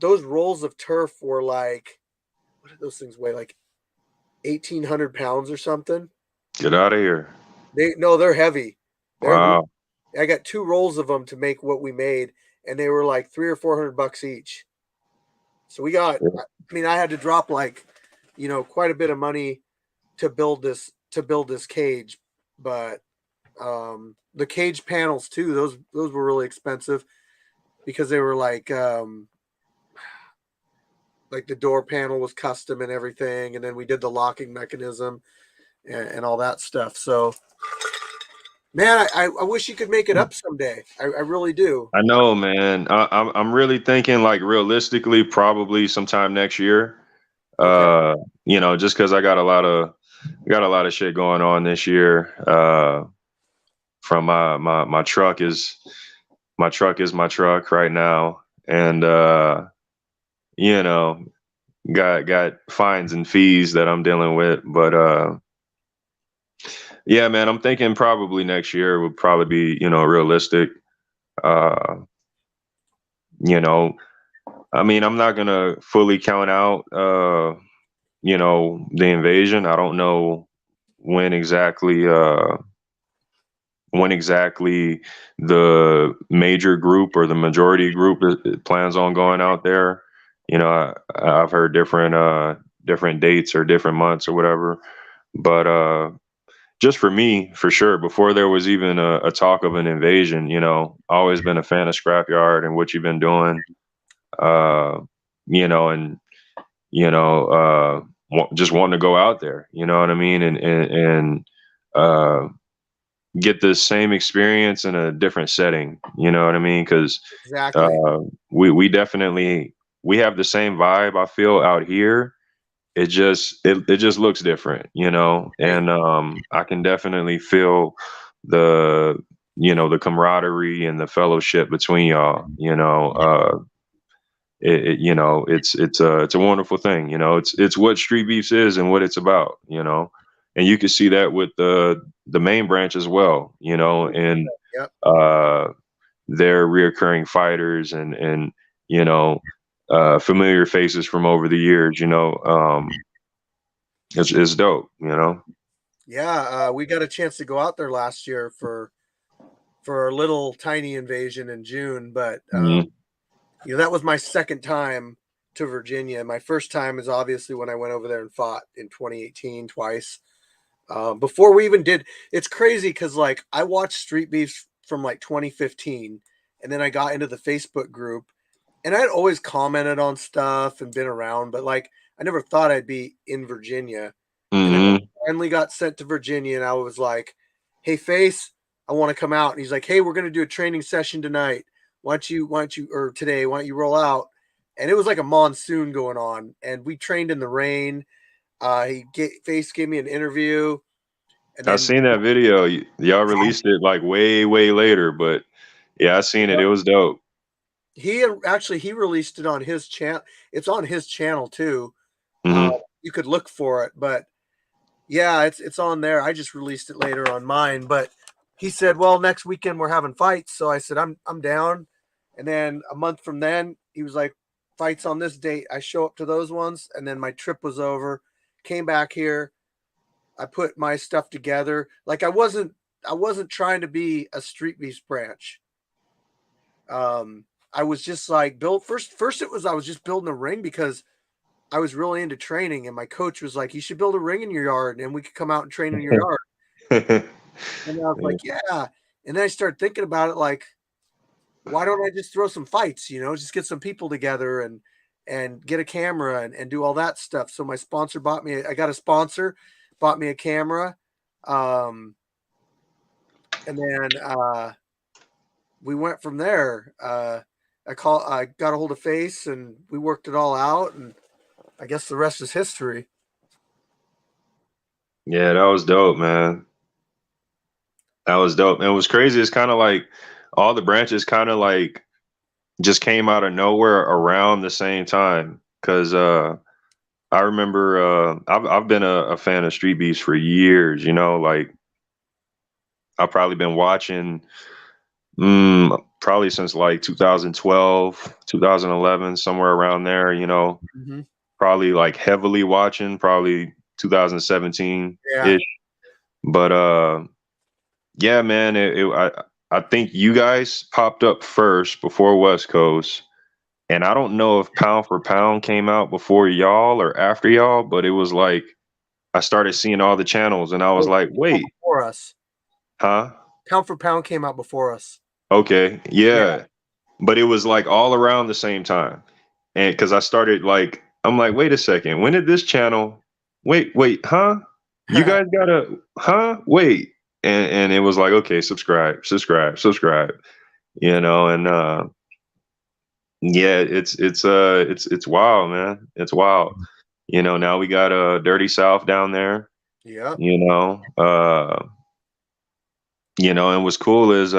those rolls of turf were like, what did those things weigh? Like 1,800 pounds or something. Get out of here. They're heavy. Wow. I got 2 rolls of them to make what we made, and they were like $300 or $400 each. So we got, I mean, I had to drop like, quite a bit of money to build this cage, but the cage panels too, those were really expensive because they were like the door panel was custom and everything, and then we did the locking mechanism and all that stuff. So man, I wish you could make it up someday. I really do. I know, man. I'm really thinking like realistically, probably sometime next year. Okay. Just because I got a lot of shit going on this year. From my truck is my truck right now, and got fines and fees that I'm dealing with, but yeah, man, I'm thinking probably next year would probably be, realistic. I mean, I'm not gonna fully count out, the invasion. I don't know when exactly the major group or the majority group plans on going out there. I've heard different dates or different months or whatever, but just for me, for sure, before there was even a talk of an invasion, always been a fan of Scrapyard and what you've been doing, and just wanting to go out there, you know what I mean, and get the same experience in a different setting, you know what I mean, because Exactly. we definitely have the same vibe, I feel, out here. It just looks different, and I can definitely feel the the camaraderie and the fellowship between y'all. It's a wonderful thing. It's what Street Beefs is and what it's about. And you can see that with the main branch as well. And Yep. their reoccurring fighters and familiar faces from over the years. It's dope. Yeah, we got a chance to go out there last year for a little tiny invasion in June, but Mhm. that was my second time to Virginia. My first time is obviously when I went over there and fought in 2018 twice. Before we even did, it's crazy because like I watched Street Beefs from like 2015, and then I got into the Facebook group, and I'd always commented on stuff and been around, but like I never thought I'd be in Virginia. And then I Mhm. finally got sent to Virginia, and I was like, "Hey, Face, I want to come out." And he's like, "Hey, we're going to do a training session tonight. Why don't you, or today, why don't you roll out?" And it was like a monsoon going on, and we trained in the rain. Face gave me an interview, and I then seen that video. Y'all released it like way, way later, but yeah, I seen it. It was dope. he released it on his channel. It's on his channel too. Hmm. You could look for it, but yeah, it's on there. I just released it later on mine, but he said, "Well, next weekend we're having fights." So I said, "I'm down." And then a month from then, he was like, "Fights on this date." I show up to those ones, and then my trip was over. Came back here. I put my stuff together. Like I wasn't trying to be a Street Beefs branch. I was just like built first it was I was just building a ring because I was really into training, and my coach was like, "You should build a ring in your yard and we could come out and train in your yard." And I was like, "Yeah." And then I started thinking about it like, why don't I just throw some fights, just get some people together and get a camera and do all that stuff. So my sponsor I got a sponsor, bought me a camera. And then we went from there. I got a hold of Face, and we worked it all out, and I guess the rest is history. Yeah, that was dope, man. That was dope. And it was crazy. It's kind of like all the branches kind of like just came out of nowhere around the same time. Cause I remember I've been a fan of Street Beefs for years, you know, like I've probably been watching probably since like 2012, 2011, somewhere around there, you know, Mhm. probably like heavily watching, probably 2017 Yeah. ish. But yeah, man, I think you guys popped up first before West Coast. And I don't know if Pound for Pound came out before y'all or after y'all, but it was like I started seeing all the channels and I was Oh, like, wait, before us. huh? Pound for Pound came out before us. Okay, Yeah. yeah. But it was like all around the same time. And because I started like, I'm like, wait a second, when did this channel wait, huh? You guys gotta, huh? Wait. And it was like, okay, subscribe, you know, and yeah, it's wild, man. It's wild. You know, now we got Dirty South down there, Yep. you know. You know, and what's cool is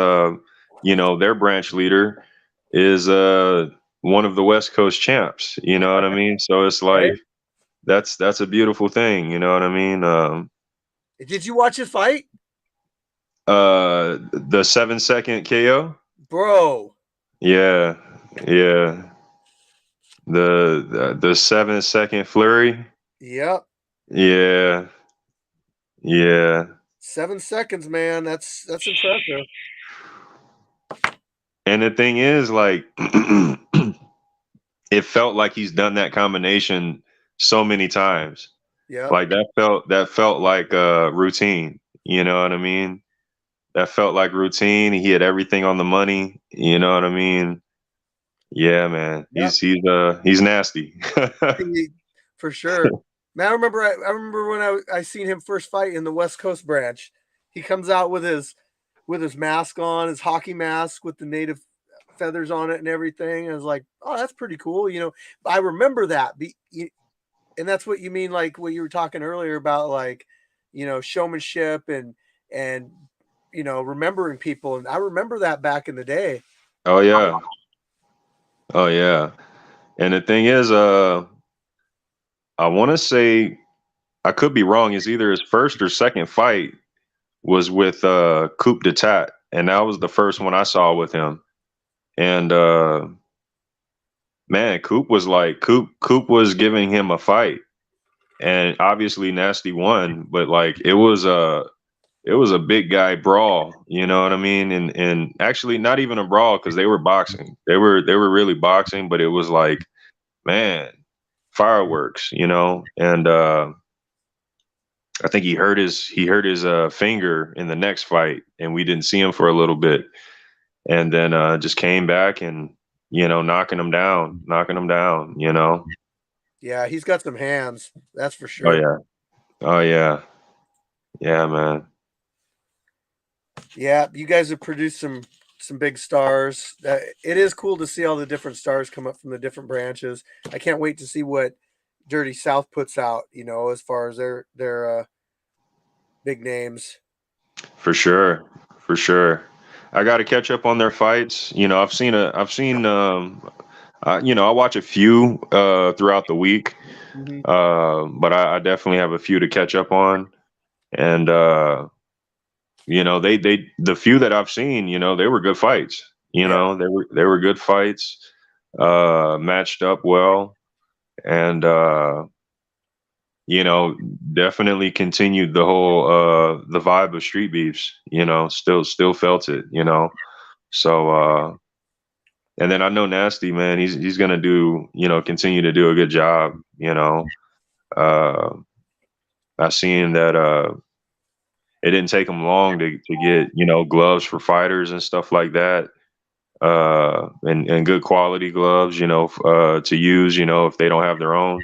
you know, their branch leader is one of the West Coast champs, you know what I mean? So it's like Right? that's a beautiful thing, you know what I mean? Did you watch it fight? The 7 second KO? Bro. Yeah, yeah. The 7 second flurry? Yep. Yeah, yeah. 7 seconds, man. That's impressive. And the thing is, like, it felt like he's done that combination so many times. Yep. Like that felt like routine. You know what I mean? That felt like routine. He had everything on the money. You know what I mean? Yeah, man. Yep. He's nasty. For sure. Man, I remember when I seen him first fight in the West Coast branch. He comes out with his mask on, his hockey mask with the native feathers on it and everything. I was like, oh, that's pretty cool. You know, I remember that. And that's what you mean, like what you were talking earlier about, like, you know, showmanship and you know, remembering people. And I remember that back in the day. Oh yeah. Oh yeah. And the thing is, I want to say I could be wrong. It's either his first or second fight was with Coupe de Tat, and that was the first one I saw with him. And man, Coop was giving him a fight, and obviously Nasty won, but like it was a big guy brawl, you know what I mean? And actually not even a brawl because they were boxing. They were really boxing, but it was like, man, fireworks, you know. And I think he hurt his finger in the next fight, and we didn't see him for a little bit, and then just came back and you know knocking him down, you know. Yeah, he's got some hands, that's for Oh sure. yeah, oh yeah, yeah, man. Yeah, you guys have produced some big stars. It is cool to see all the different stars come up from the different branches. I can't wait to see what Dirty South puts out, you know, as far as their big names. For sure, for sure. I got to catch up on their fights. You know, I've seen, you know, I watch a few throughout the week, Mhm. but I definitely have a few to catch up on. And you know, the few that I've seen, you know, they were good fights. You Yeah, know, they were good fights, matched up well, and you know, definitely continued the whole the vibe of street beefs, you know, still felt it, you know. So and then I know Nasty, man, he's gonna do, you know, continue to do a good job, you know. Uh I seen that it didn't take him long to get, you know, gloves for fighters and stuff like that. And good quality gloves, you know, to use, you know, if they don't have their own.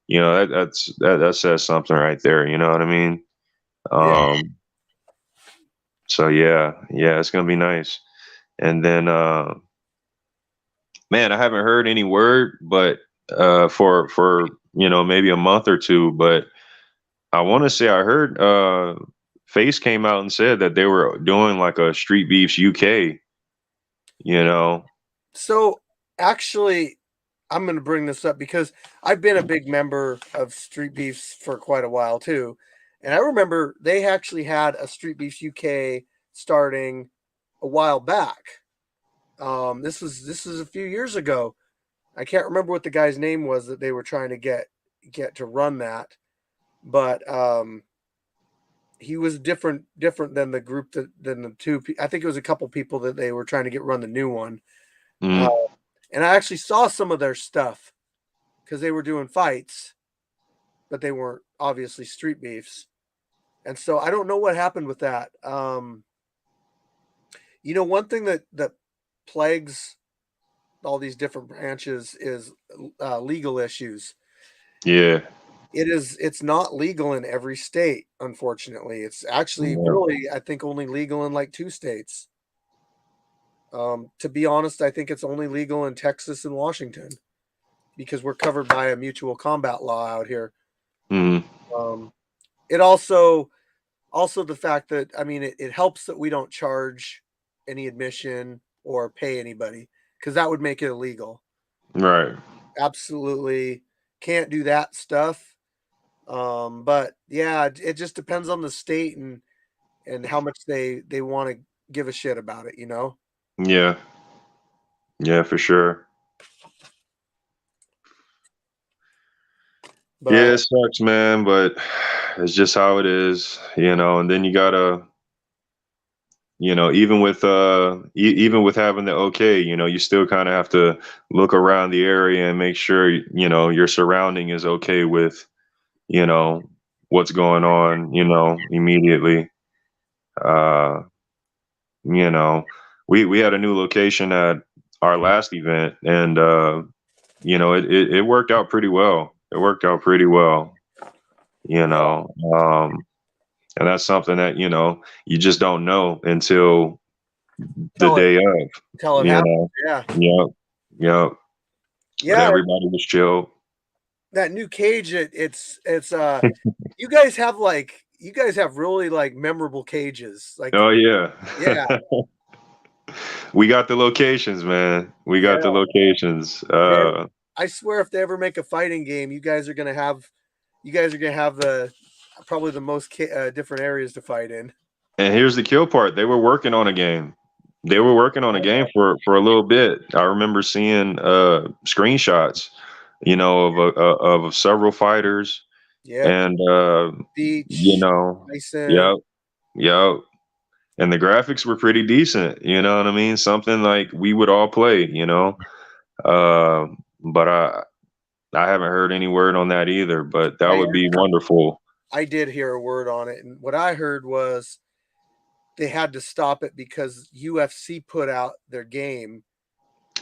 You know, that says something right there, you know what I mean? yeah. So yeah, it's gonna be nice. And then man, I haven't heard any word, but for you know maybe a month or two, but I want to say I heard Face came out and said that they were doing like a Street Beefs UK, you know. So actually, I'm going to bring this up because I've been a big member of Street Beefs for quite a while too. And I remember they actually had a Street Beefs UK starting a while back. This is a few years ago. I can't remember what the guy's name was that they were trying to get to run that, but he was different than the group than the two. I think it was a couple people that they were trying to get run the new one. Mm. And I actually saw some of their stuff because they were doing fights, but they weren't obviously Street Beefs. And so I don't know what happened with that. You know, one thing that plagues all these different branches is legal issues. Yeah. It's not legal in every state, unfortunately. It's actually really, I think, only legal in like 2 states. To be honest, I think it's only legal in Texas and Washington because we're covered by a mutual combat law out here. Mm-hmm. It also the fact that, I mean, it helps that we don't charge any admission or pay anybody because that would make it illegal. Right. Absolutely can't do that stuff. But yeah, it just depends on the state and how much they want to give a shit about it, you know? Yeah. Yeah, for sure. But Yeah, it sucks, man, but it's just how it is, you know. And then you gotta, you know, even with even with having the okay, you know, you still kind of have to look around the area and make sure, you know, your surrounding is okay with, you know, what's going on, you know, immediately. Uh, you know, we had a new location at our last event, and you know, it worked out pretty well. It worked out pretty well, you know. And that's something that, you know, you just don't know until the day of, tell it you happens. know. Yeah. Yep. Yep. But Yeah. everybody was chill. That new cage, it's you guys have really like memorable cages. Like, Oh yeah. yeah. We got the locations, man. We got the locations. Man, I swear if they ever make a fighting game, you guys are gonna have the probably the most different areas to fight in. And here's the kill part. They were working on a game. They were working on a game for a little bit. I remember seeing screenshots, you know, of several fighters. Yeah. And Beach, you know, Mason. yep. And the graphics were pretty decent, you know what I mean? Something like we would all play, you know. But I haven't heard any word on that either, but that would be wonderful. I did hear a word on it, and what I heard was they had to stop it because UFC put out their game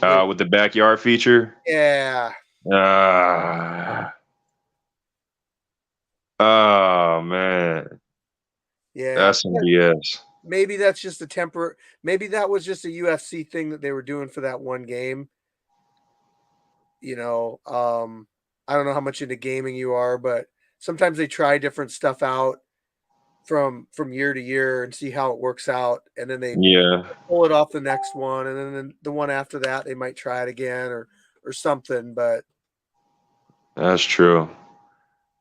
With the backyard feature. Yeah. Oh man. Yeah. That's some BS. Maybe that's just a temporary. Maybe that was just a UFC thing that they were doing for that one game. You know, I don't know how much into gaming you are, but sometimes they try different stuff out from year to year and see how it works out, and then they pull it off the next one, and then the one after that they might try it again or something. But that's true,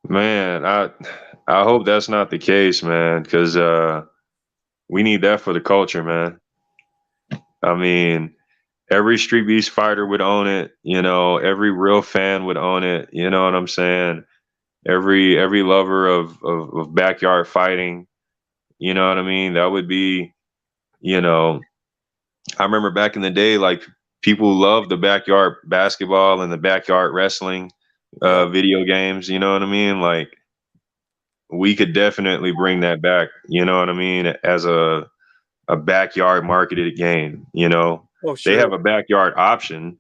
man. I hope that's not the case, man, because we need that for the culture, man. I mean, every Street Beast fighter would own it, you know, every real fan would own it, you know what I'm saying? Every lover of backyard fighting, you know what I mean? That would be, you know, I remember back in the day, like people loved the backyard basketball and the backyard wrestling video games, you know what I mean? Like we could definitely bring that back, you know what I mean, as a backyard marketed game, you know. Oh, sure. They have a backyard option.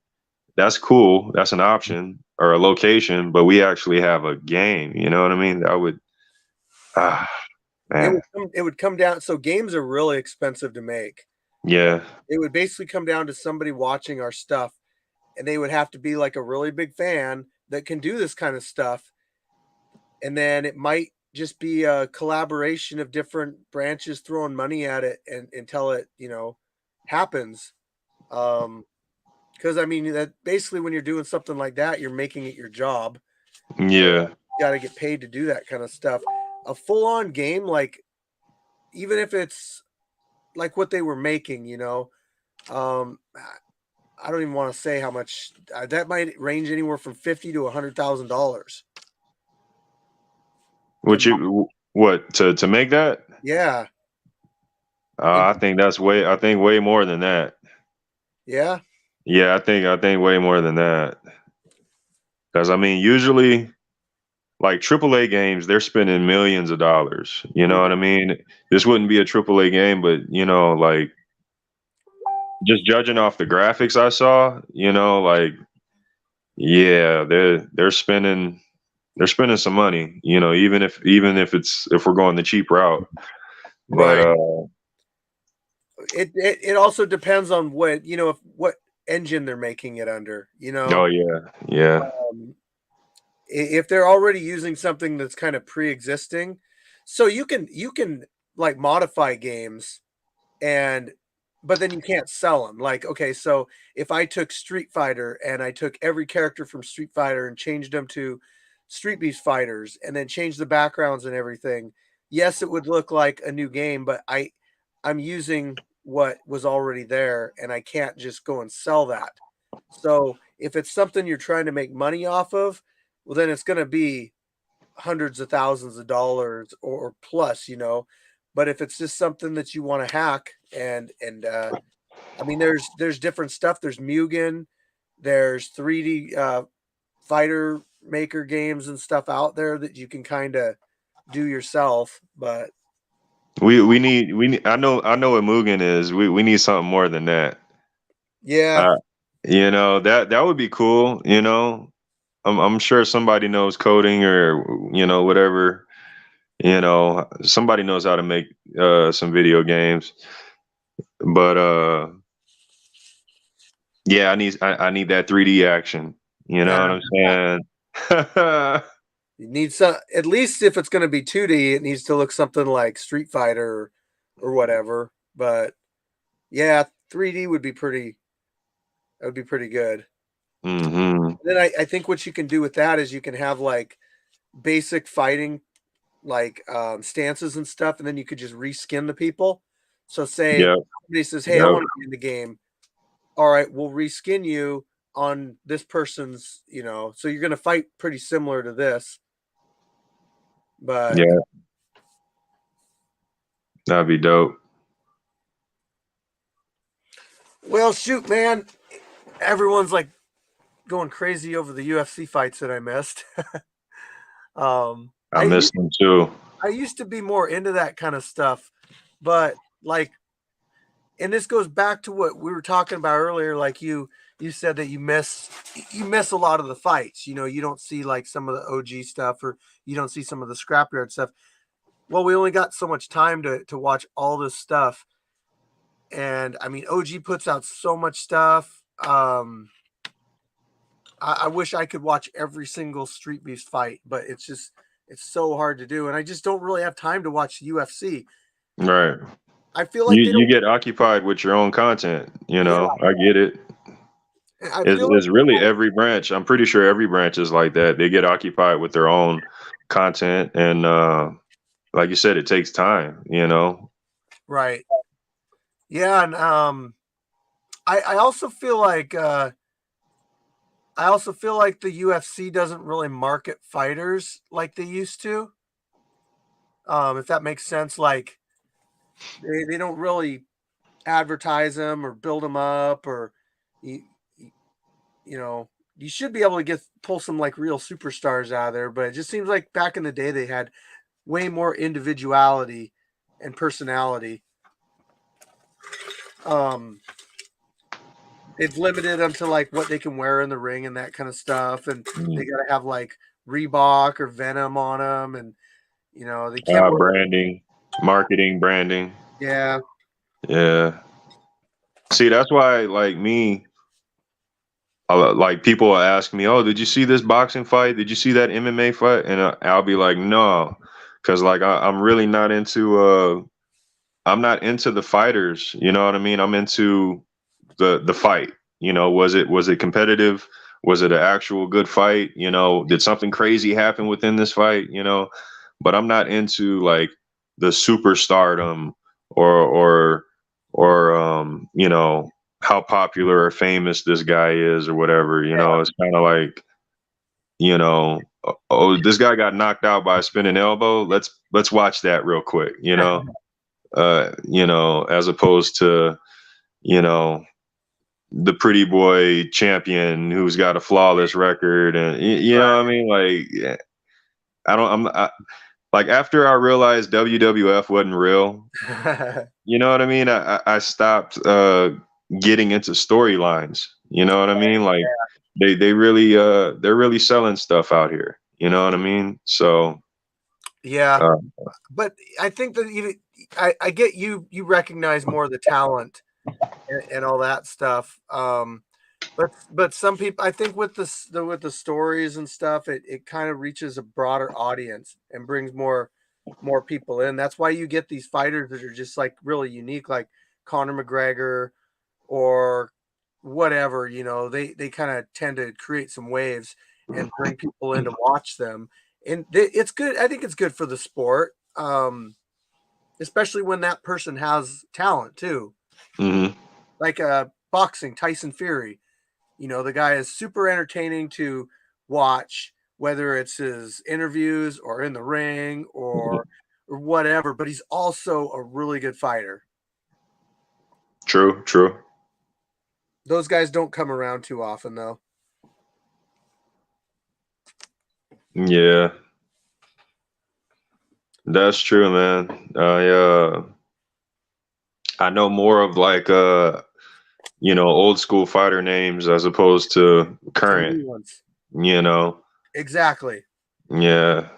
That's cool. That's an option or a location, but we actually have a game, you know what I mean? That would man. It would come down. So games are really expensive to make. Yeah. It would basically come down to somebody watching our stuff, and they would have to be like a really big fan that can do this kind of stuff. And then it might just be a collaboration of different branches throwing money at it and until it, you know, happens. Because I mean, that basically when you're doing something like that, you're making it your job. Yeah. You got to get paid to do that kind of stuff. A full-on game, like even if it's like what they were making, you know, I don't even want to say how much that might range anywhere from $50,000 to $100,000. To make that? Yeah. I think way more than that. Yeah. Yeah, I think way more than that. Because I mean, usually, like AAA games, they're spending millions of dollars. You know what I mean? This wouldn't be a AAA game, but you know, like just judging off the graphics I saw, you know, like yeah, they're spending some money. You know, even if we're going the cheap route, but Right. It also depends on what, you know, what engine they're making it under, you know. Oh yeah. If they're already using something that's kind of pre-existing, so you can like modify games, but then you can't sell them. Like, okay, so if I took Street Fighter and I took every character from Street Fighter and changed them to Street Beast Fighters and then changed the backgrounds and everything, yes, it would look like a new game, but I'm using what was already there and I can't just go and sell that. So if it's something you're trying to make money off of, well, then it's going to be hundreds of thousands of dollars or plus, you know. But if it's just something that you want to hack and I mean, there's different stuff. There's Mugen, there's 3D fighter maker games and stuff out there that you can kind of do yourself. But we need. I know what Mugen is. We need something more than that. yeah, You know, that would be cool. You know, I'm sure somebody knows coding or you know whatever. You know, somebody knows how to make some video games. But yeah, I need that 3D action. You know what I'm saying? you need some, at least if it's going to be 2D, it needs to look something like Street Fighter or whatever. But yeah, 3D would be pretty. That would be pretty good. Mm-hmm. Then I think what you can do with that is you can have like basic fighting like stances and stuff, and then you could just reskin the people. So say Yeah. somebody says, "Hey, I want to be in the game." All right, we'll reskin you on this person's, you know. So you're going to fight pretty similar to this, but Yeah, that'd be dope. well, shoot, man, everyone's like going crazy over the UFC fights that I missed. I missed them too. I used to be more into that kind of stuff, but like, and this goes back to what we were talking about earlier. Like you said that you miss a lot of the fights. You know, you don't see like some of the OG stuff, or you don't see some of the Scrapyard stuff. Well, we only got so much time to watch all this stuff, and I mean, OG puts out so much stuff. I wish I could watch every single Street Beast fight, but it's so hard to do, and I just don't really have time to watch UFC. Right. I feel like you get occupied with your own content. You know, yeah. I get it. It's really every branch. I'm pretty sure every branch is like that. They get occupied with their own content, and like you said, it takes time. You know. Right. Yeah, and I also feel like the UFC doesn't really market fighters like they used to. If that makes sense, like they don't really advertise them or build them up, or you know, you should be able to pull some like real superstars out of there, but it just seems like back in the day they had way more individuality and personality. They've limited them to like what they can wear in the ring and that kind of stuff, and they got to have like Reebok or Venom on them, and you know they can't branding, marketing, branding. Yeah. See, that's why like me, like people will ask me, "Oh, did you see this boxing fight? Did you see that MMA fight?" And I'll be like, "No," because like I'm really not into I'm not into the fighters. You know what I mean? I'm into the fight. You know, was it competitive? Was it an actual good fight? You know, did something crazy happen within this fight? You know, but I'm not into like the superstardom or you know, how popular or famous this guy is or whatever. You know, it's kind of like, you know, oh, this guy got knocked out by a spinning elbow. Let's watch that real quick. You know, as opposed to, you know, the pretty boy champion who's got a flawless record, and you know what I mean. Like, I don't. Like, after I realized WWF wasn't real. You know what I mean? I stopped getting into storylines. You know what I mean? Like, they really they're really selling stuff out here. You know what I mean? So yeah, but I think that even I get you recognize more of the talent and all that stuff. But some people, I think with the stories and stuff, it kind of reaches a broader audience and brings more people in. That's why you get these fighters that are just like really unique, like Conor McGregor or whatever. You know, they kind of tend to create some waves and bring people in to watch them, and it's good. I think it's good for the sport, especially when that person has talent too. Mm-hmm. Like boxing, Tyson Fury. You know, the guy is super entertaining to watch, whether it's his interviews or in the ring or whatever, but he's also a really good fighter. True. Those guys don't come around too often, though. Yeah, that's true, man. I know more of like you know, old school fighter names as opposed to current. You know. Exactly. Yeah.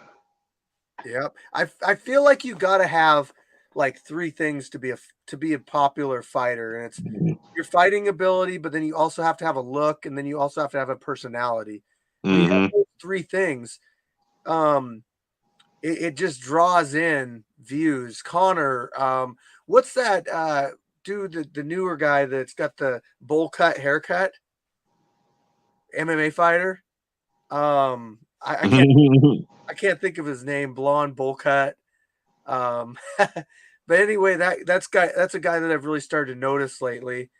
Yep. I feel like you got to have like three things to be a popular fighter, and it's your fighting ability, but then you also have to have a look, and then you also have to have a personality. When you have those three things, it just draws in views. Connor, what's that dude, the newer guy that's got the bowl cut haircut? MMA fighter. I can't think of his name. Blonde bowl cut. But anyway, that's a guy that I've really started to notice lately.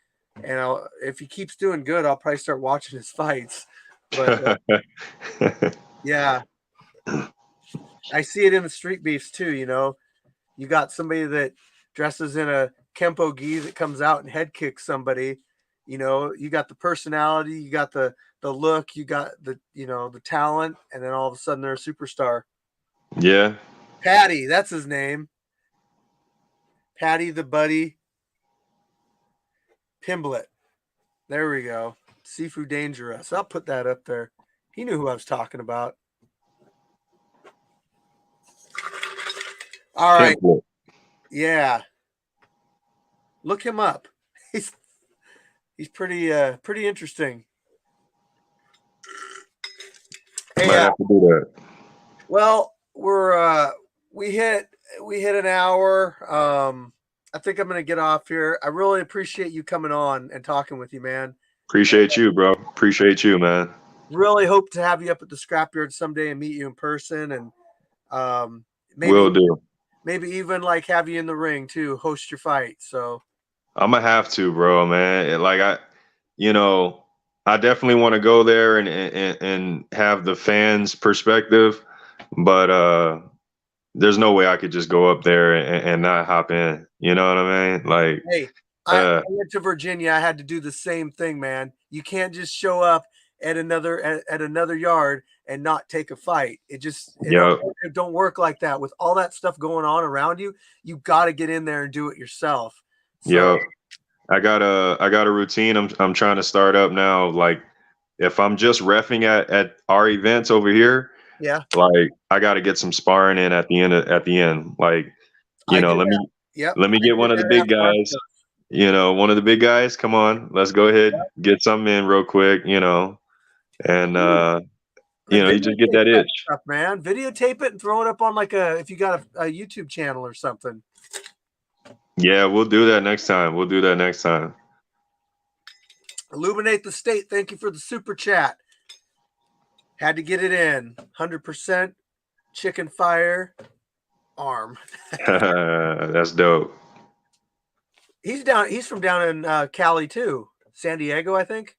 And if he keeps doing good, I'll probably start watching his fights. But yeah, I see it in the street beefs too. You know, you got somebody that dresses in a Kempo gi that comes out and head kicks somebody. You know, you got the personality, you got the look, you got the talent, and then all of a sudden they're a superstar. Yeah. Patty, that's his name. Patty the Buddy Pimblett. There we go. Seafood Dangerous. I'll put that up there. He knew who I was talking about. All right. Yeah. Look him up. He's pretty interesting. Hey, might have to do that. Well, we hit an hour. I think I'm gonna get off here. I really appreciate you coming on and talking with you, man. Appreciate you, bro. Appreciate you, man. Really hope to have you up at the Scrapyard someday and meet you in person, and maybe Will do. Maybe even like have you in the ring too, host your fight. So I'm gonna have to, bro, man. Like, I definitely want to go there and have the fans' perspective, but there's no way I could just go up there and not hop in. You know what I mean? Like, hey, I went to Virginia. I had to do the same thing, man. You can't just show up at another yard and not take a fight. It don't work like that. With all that stuff going on around you, you got to get in there and do it yourself. So, I got a routine I'm trying to start up now. Like, if I'm just reffing at our events over here, yeah, like, I got to get some sparring in at the end. Like, let me get one of the big guys. One of the big guys. Come on, let's go ahead, get something in real quick. And you just get that itch, stuff, man. Videotape it and throw it up on if you got a YouTube channel or something. Yeah, we'll do that next time. Illuminate the State, thank you for the super chat. Had to get it in. 100% chicken fire arm. That's dope. He's from down in Cali too. San Diego, I think.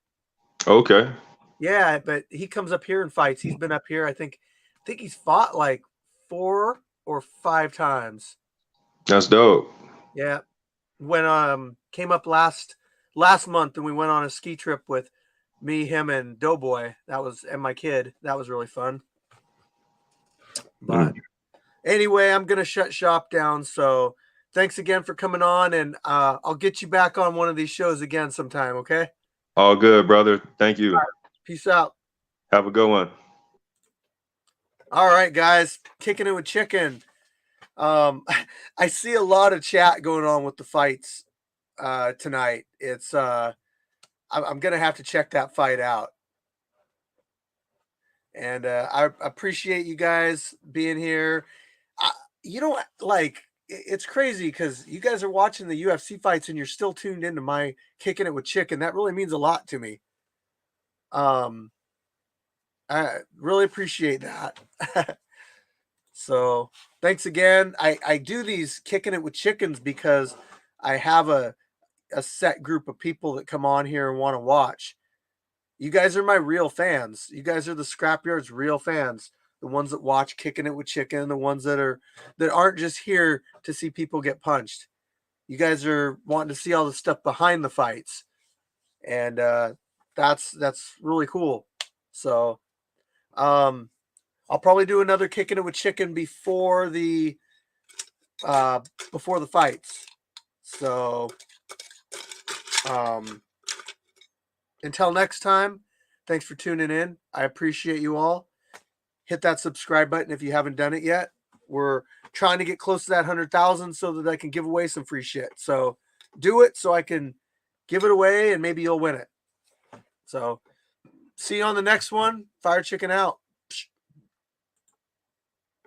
Okay. Yeah, but he comes up here and fights. He's been up here, I think he's fought like 4 or 5 times. That's dope. Yeah. When came up last month and we went on a ski trip with me, him, and Doughboy. And my kid. That was really fun. But anyway, I'm gonna shut shop down. So thanks again for coming on, and I'll get you back on one of these shows again sometime, okay? All good, brother. Thank you. Right. Peace out. Have a good one. All right, guys. Kicking it with Chicken. I see a lot of chat going on with the fights tonight. It's I'm gonna have to check that fight out. And I appreciate you guys being here. It's crazy because you guys are watching the UFC fights and you're still tuned into my Kicking It with Chicken. That really means a lot to me. I really appreciate that. So thanks again. I do these Kicking It with Chickens because I have a set group of people that come on here and want to watch. You guys are my real fans. You guys are the Scrapyard's real fans. The ones that watch Kicking It with Chicken, the ones that aren't just here to see people get punched. You guys are wanting to see all the stuff behind the fights. And that's really cool. So I'll probably do another Kicking It with Chicken before the fights. So until next time, thanks for tuning in. I appreciate you all. Hit that subscribe button if you haven't done it yet. We're trying to get close to that 100,000 so that I can give away some free shit. So do it so I can give it away and maybe you'll win it. So see you on the next one. Fire Chicken out.